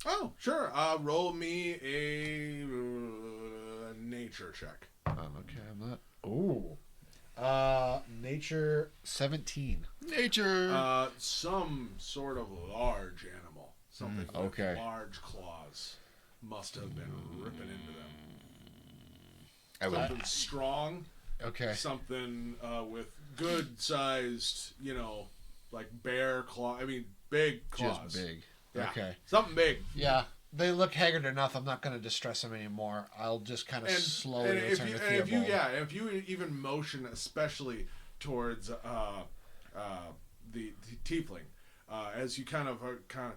Oh, sure. Roll me a nature check. Okay, I'm not. Ooh. Nature 17. Nature. Some sort of large animal. Something with okay. large claws must have been ripping into them. I would. Something strong. Okay. Something with good sized, like bear claw. I mean, big claws. Just big. Yeah. Okay. Something big. Yeah. They look haggard enough. I'm not going to distress them anymore. I'll just kind of slowly and return to if you Theobald. if you even motion, especially towards the tiefling, as you kind of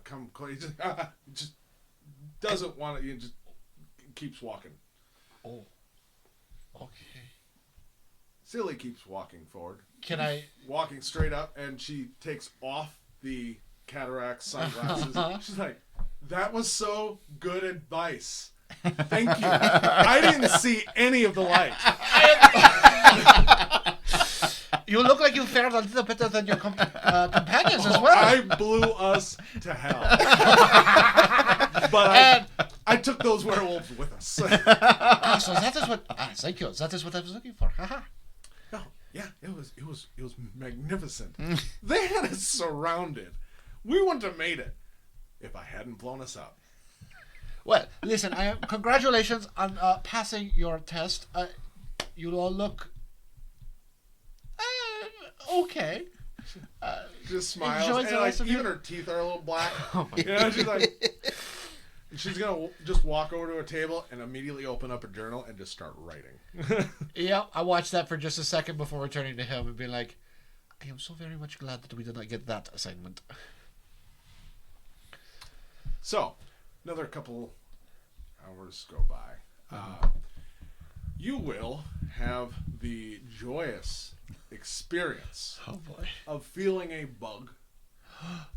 come close, he just doesn't want to. He just keeps walking. Oh. Okay. Silly keeps walking forward, Can I? walking straight up, and she takes off the cataract sunglasses. She's like, "That was so good advice. Thank you. I didn't see any of the light." You look like you fared a little better than your companions as well. I blew us to hell. But I took those werewolves with us. So that is what. Thank you. That is what I was looking for. Haha. Yeah, it was magnificent. They had us surrounded. We wouldn't have made it if I hadn't blown us up. Well, listen, congratulations on passing your test. You all look okay. Just smiles, Enjoys and the like rest of even your- her teeth are a little black. You know, she's like, she's gonna just walk over to a table and immediately open up a journal and just start writing. Yeah, I watched that for just a second before returning to him and being like, I am so very much glad that we did not get that assignment. So, another couple hours go by. You will have the joyous experience Oh boy. of feeling a bug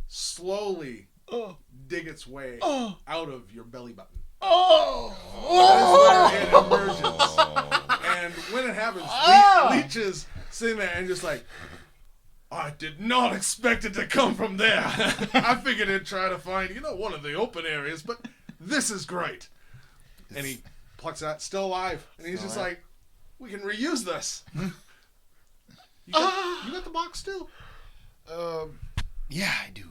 slowly Oh. dig its way Oh. out of your belly button. Oh. That is where it emerges. And when it happens, Leech is sitting there and just like, I did not expect it to come from there. I figured it'd try to find, one of the open areas, but this is great. And he plucks that, still alive. And he's just like, we can reuse this. You got the box still? Yeah, I do.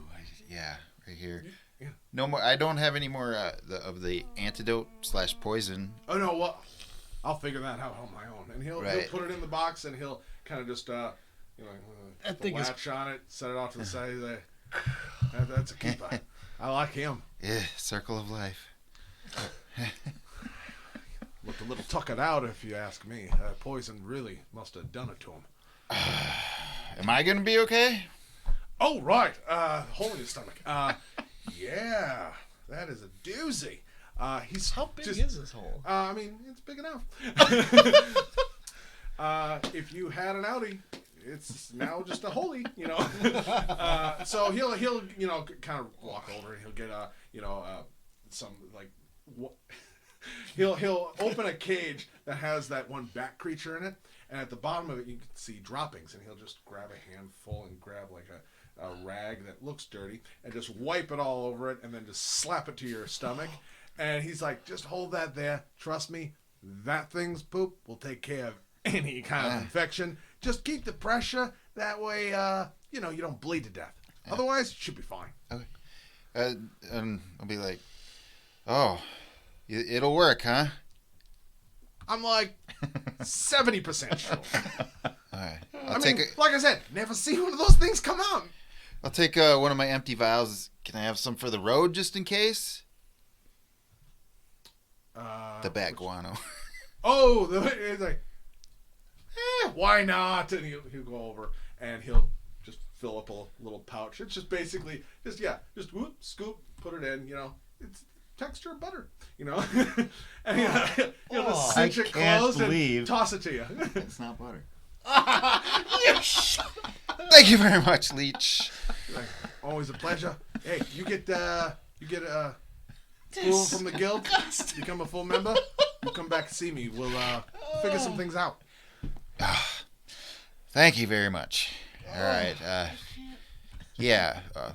Yeah, right here. Yeah. No more. I don't have any more of the antidote / poison. Oh, no, well, I'll figure that out on my own. And he'll Right. put it in the box and he'll kind of just, That put the thing is- latch on it, set it off to the side. He's like, that's a keeper. I like him. Yeah, circle of life. Looked a little tuckered out, if you ask me. Poison really must have done it to him. Am I gonna be okay? Oh, right. Hole in his stomach. Yeah, that is a doozy. He's How big just, is this hole? I mean, it's big enough. If you had an outie, it's now just a holy, So he'll kind of walk over and he'll get some like he'll open a cage that has that one bat creature in it, and at the bottom of it you can see droppings, and he'll just grab a handful and grab like a rag that looks dirty and just wipe it all over it and then just slap it to your stomach. And he's like, just hold that there. Trust me, that thing's poop will take care of any kind of infection. Just keep the pressure. That way, you don't bleed to death. Otherwise, it should be fine. And I'll be like, oh, it'll work, huh? I'm like 70% sure. All right. I mean, like I said, never seen one of those things come out. I'll take one of my empty vials. Can I have some for the road just in case? The bat guano. Oh, it's like, why not? And he'll go over and he'll just fill up a little pouch. It's just basically just whoop, scoop, put it in. It's texture of butter. And he'll just cinch I it can't closed believe- and toss it to you. It's not butter. Thank you very much, Leech. Like, always a pleasure. Hey, you get a spool from the guild. Become a full member. You come back and see me. We'll figure some things out. Thank you very much. All right. Yeah. All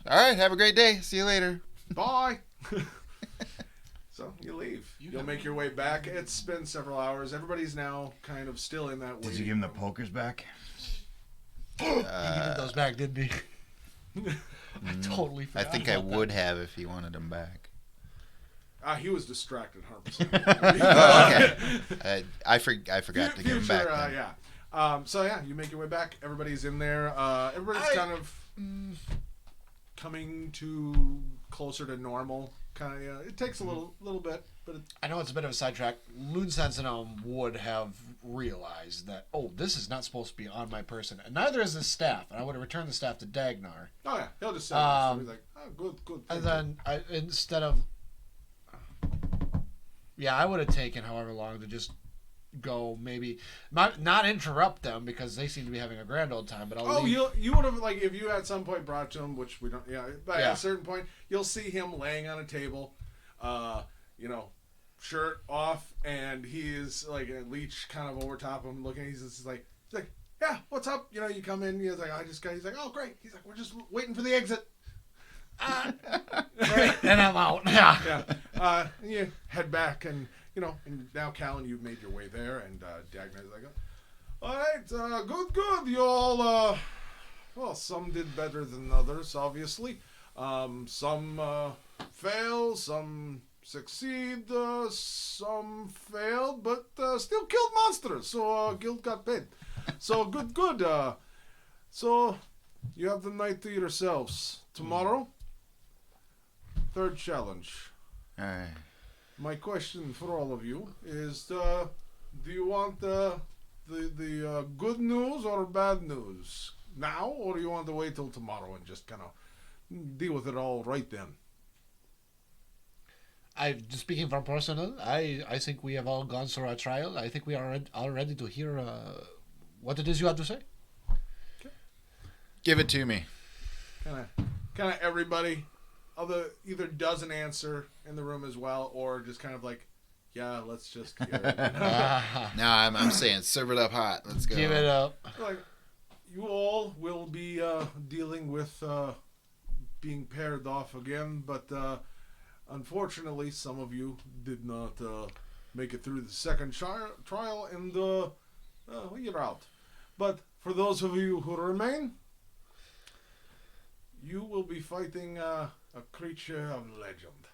right. Have a great day. See you later. Bye. So you leave. You'll make your way back. It's been several hours. Everybody's now kind of still in that. Did you give him the pokers back? He needed those back, didn't he? I totally I forgot. think I about that. would have if he wanted them back. He was distracted, 100%. Okay. I forgot to give them back. then. Yeah. So yeah, you make your way back. Everybody's in there. Everybody's kind of coming to closer to normal. Kind of. It takes a little bit, but I know it's a bit of a sidetrack. Loon Sentinel would have realized that, this is not supposed to be on my person, and neither is the staff. And I would have returned the staff to Dagnar. oh yeah, he'll just say so he's like, oh, good. And thank then instead of, I would have taken however long to just go, maybe not interrupt them because they seem to be having a grand old time. But I'll leave. You would have, like, if you at some point brought it to him, which we don't. Yeah, but Yeah. at a certain point, you'll see him laying on a table, shirt off, and he is like a leech kind of over top of him, looking. He's just like, yeah, what's up? You come in. He's like, He's like, oh great. He's like, we're just waiting for the exit. Great, and I'm out. Yeah. Yeah. And you head back, and and now Callan, you've made your way there, and Dagnar's like, All right, good. You all, well, some did better than others, obviously. Some fail, some succeed, some failed, but still killed monsters. So guild got paid. So good. So you have the night to yourselves. Tomorrow, third challenge. All right. My question for all of you is: do you want the good news or bad news now, or do you want to wait till tomorrow and just kind of deal with it all right then? I just speaking from personal. I think we have all gone through our trial. I think we are all ready to hear what it is you have to say. Give it to me. Kind of everybody, either doesn't answer in the room as well, or just kind of like, yeah, let's just hear it. No, I'm saying serve it up hot. Let's go. Give it up. Like, you all will be dealing with being paired off again, but unfortunately, some of you did not make it through the second trial, and well, you're out. But for those of you who remain, you will be fighting a creature of legend.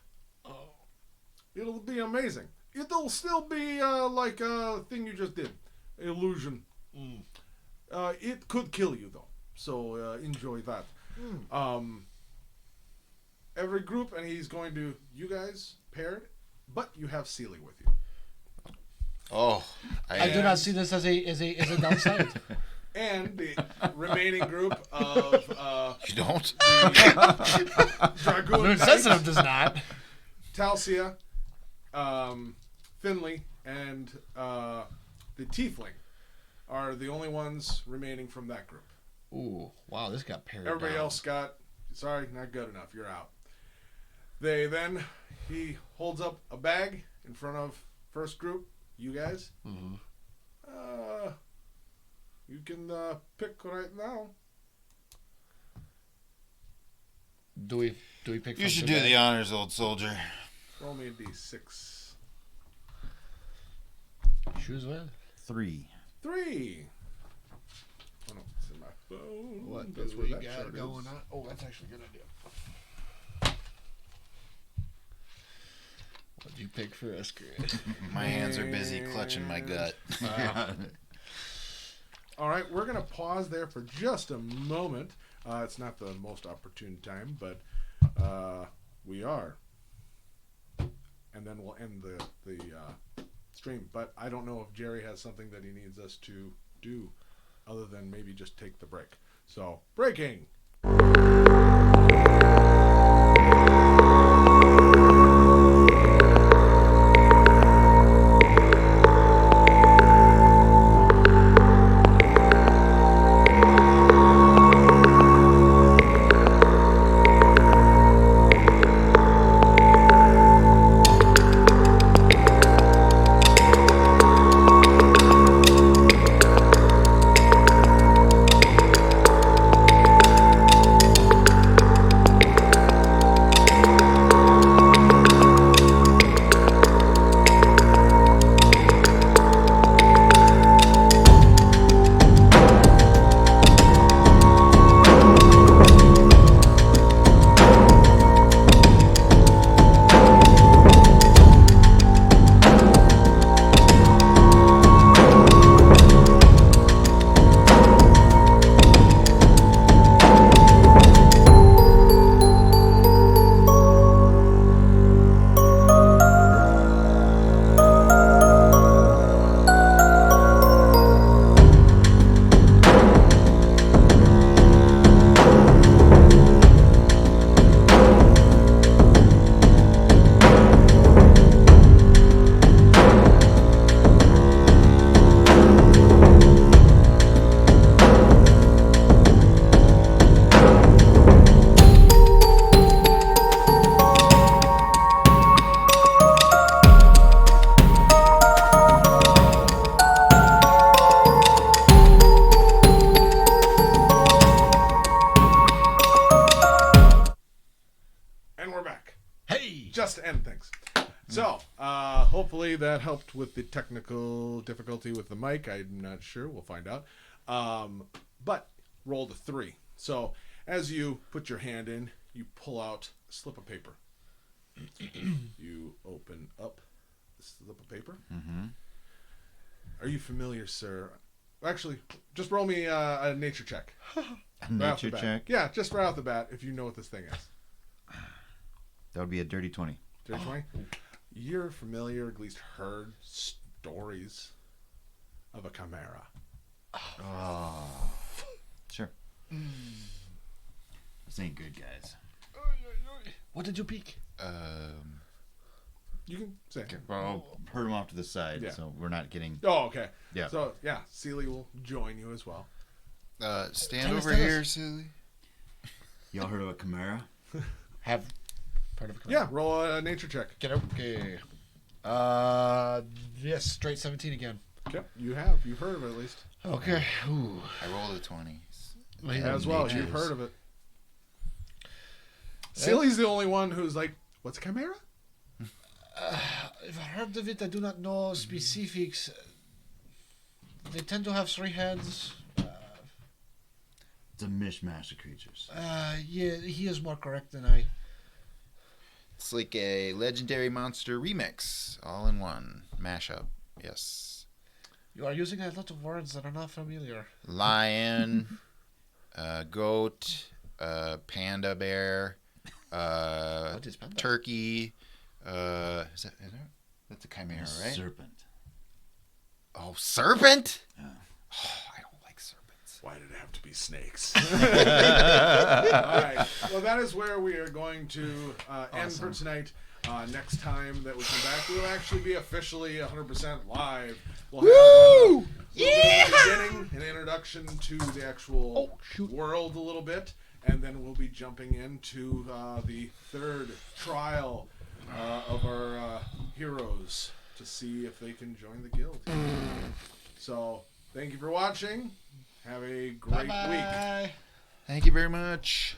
Oh. It'll be amazing. It'll still be like a thing you just did, illusion. Mm. It could kill you though, so enjoy that. Every group, and he's going to you guys paired, but you have Sealy with you. Oh, I do not see this as a downside. And the remaining group of You don't? Dragoon Moon Knights, Sensitive does not. Talcia, Finley, and the Tiefling are the only ones remaining from that group. Ooh, wow, this got pared Everybody down. else got, sorry, not good enough, you're out. He holds up a bag in front of first group, you guys. Mm-hmm. You can pick right now. Do we pick? You from should the do bag? the honors, old soldier. Roll me a d6. Choose well. 3. 3. Oh no, it's in my phone. What That's do where we that got chart going is. on? Oh, that's actually a good idea. What did you pick for us, Chris? My hands are busy clutching my gut. All right, we're going to pause there for just a moment. It's not the most opportune time, but we are. And then we'll end the stream. But I don't know if Jerry has something that he needs us to do other than maybe just take the break. So, breaking. Hey! Just to end things. So, hopefully that helped with the technical difficulty with the mic. I'm not sure. We'll find out. But rolled a 3. So, as you put your hand in, you pull out a slip of paper. You open up the slip of paper. Mm-hmm. Are you familiar, sir? Actually, just roll me a nature check. A Right off the nature bat. check. Yeah, just right off the bat, if you know what this thing is. That would be a dirty 20. Dirty 20? You're familiar, at least heard stories of a chimera. Oh. Sure. This ain't good, guys. What did you peek? You can say. Well, herd them off to the side, Yeah. so we're not getting. Oh, okay. Yeah. So, yeah, Sealy will join you as well. Stand Tell us, over tell here, us. silly. Y'all heard of a chimera? Have part of a Yeah, roll a nature check. Get okay. Yes, straight 17 again. Yep, you have. You've heard of it at least. Okay. Ooh. I rolled a 20. As well, natures. you've heard of it. Sealy's the only one who's like, what's a chimera? I've heard of it. I do not know specifics. They tend to have 3 heads. It's a mishmash of creatures. Yeah, he is more correct than I. It's like a legendary monster remix, all in one mashup. Yes, You are using a lot of words that are not familiar. lion, goat, panda bear, What is panda? turkey. Is that that's a chimera, right? Serpent. Oh, serpent! Yeah. Oh, I don't like serpents. Why did it have to be snakes? All right. Well, that is where we are going to end for tonight. Next time that we come back, we'll actually be officially 100% live. We'll have a beginning, an introduction to the actual world a little bit, and then we'll be jumping into the third trial of our heroes to see if they can join the guild. So, thank you for watching. Have a great week. Bye-bye. Thank you very much.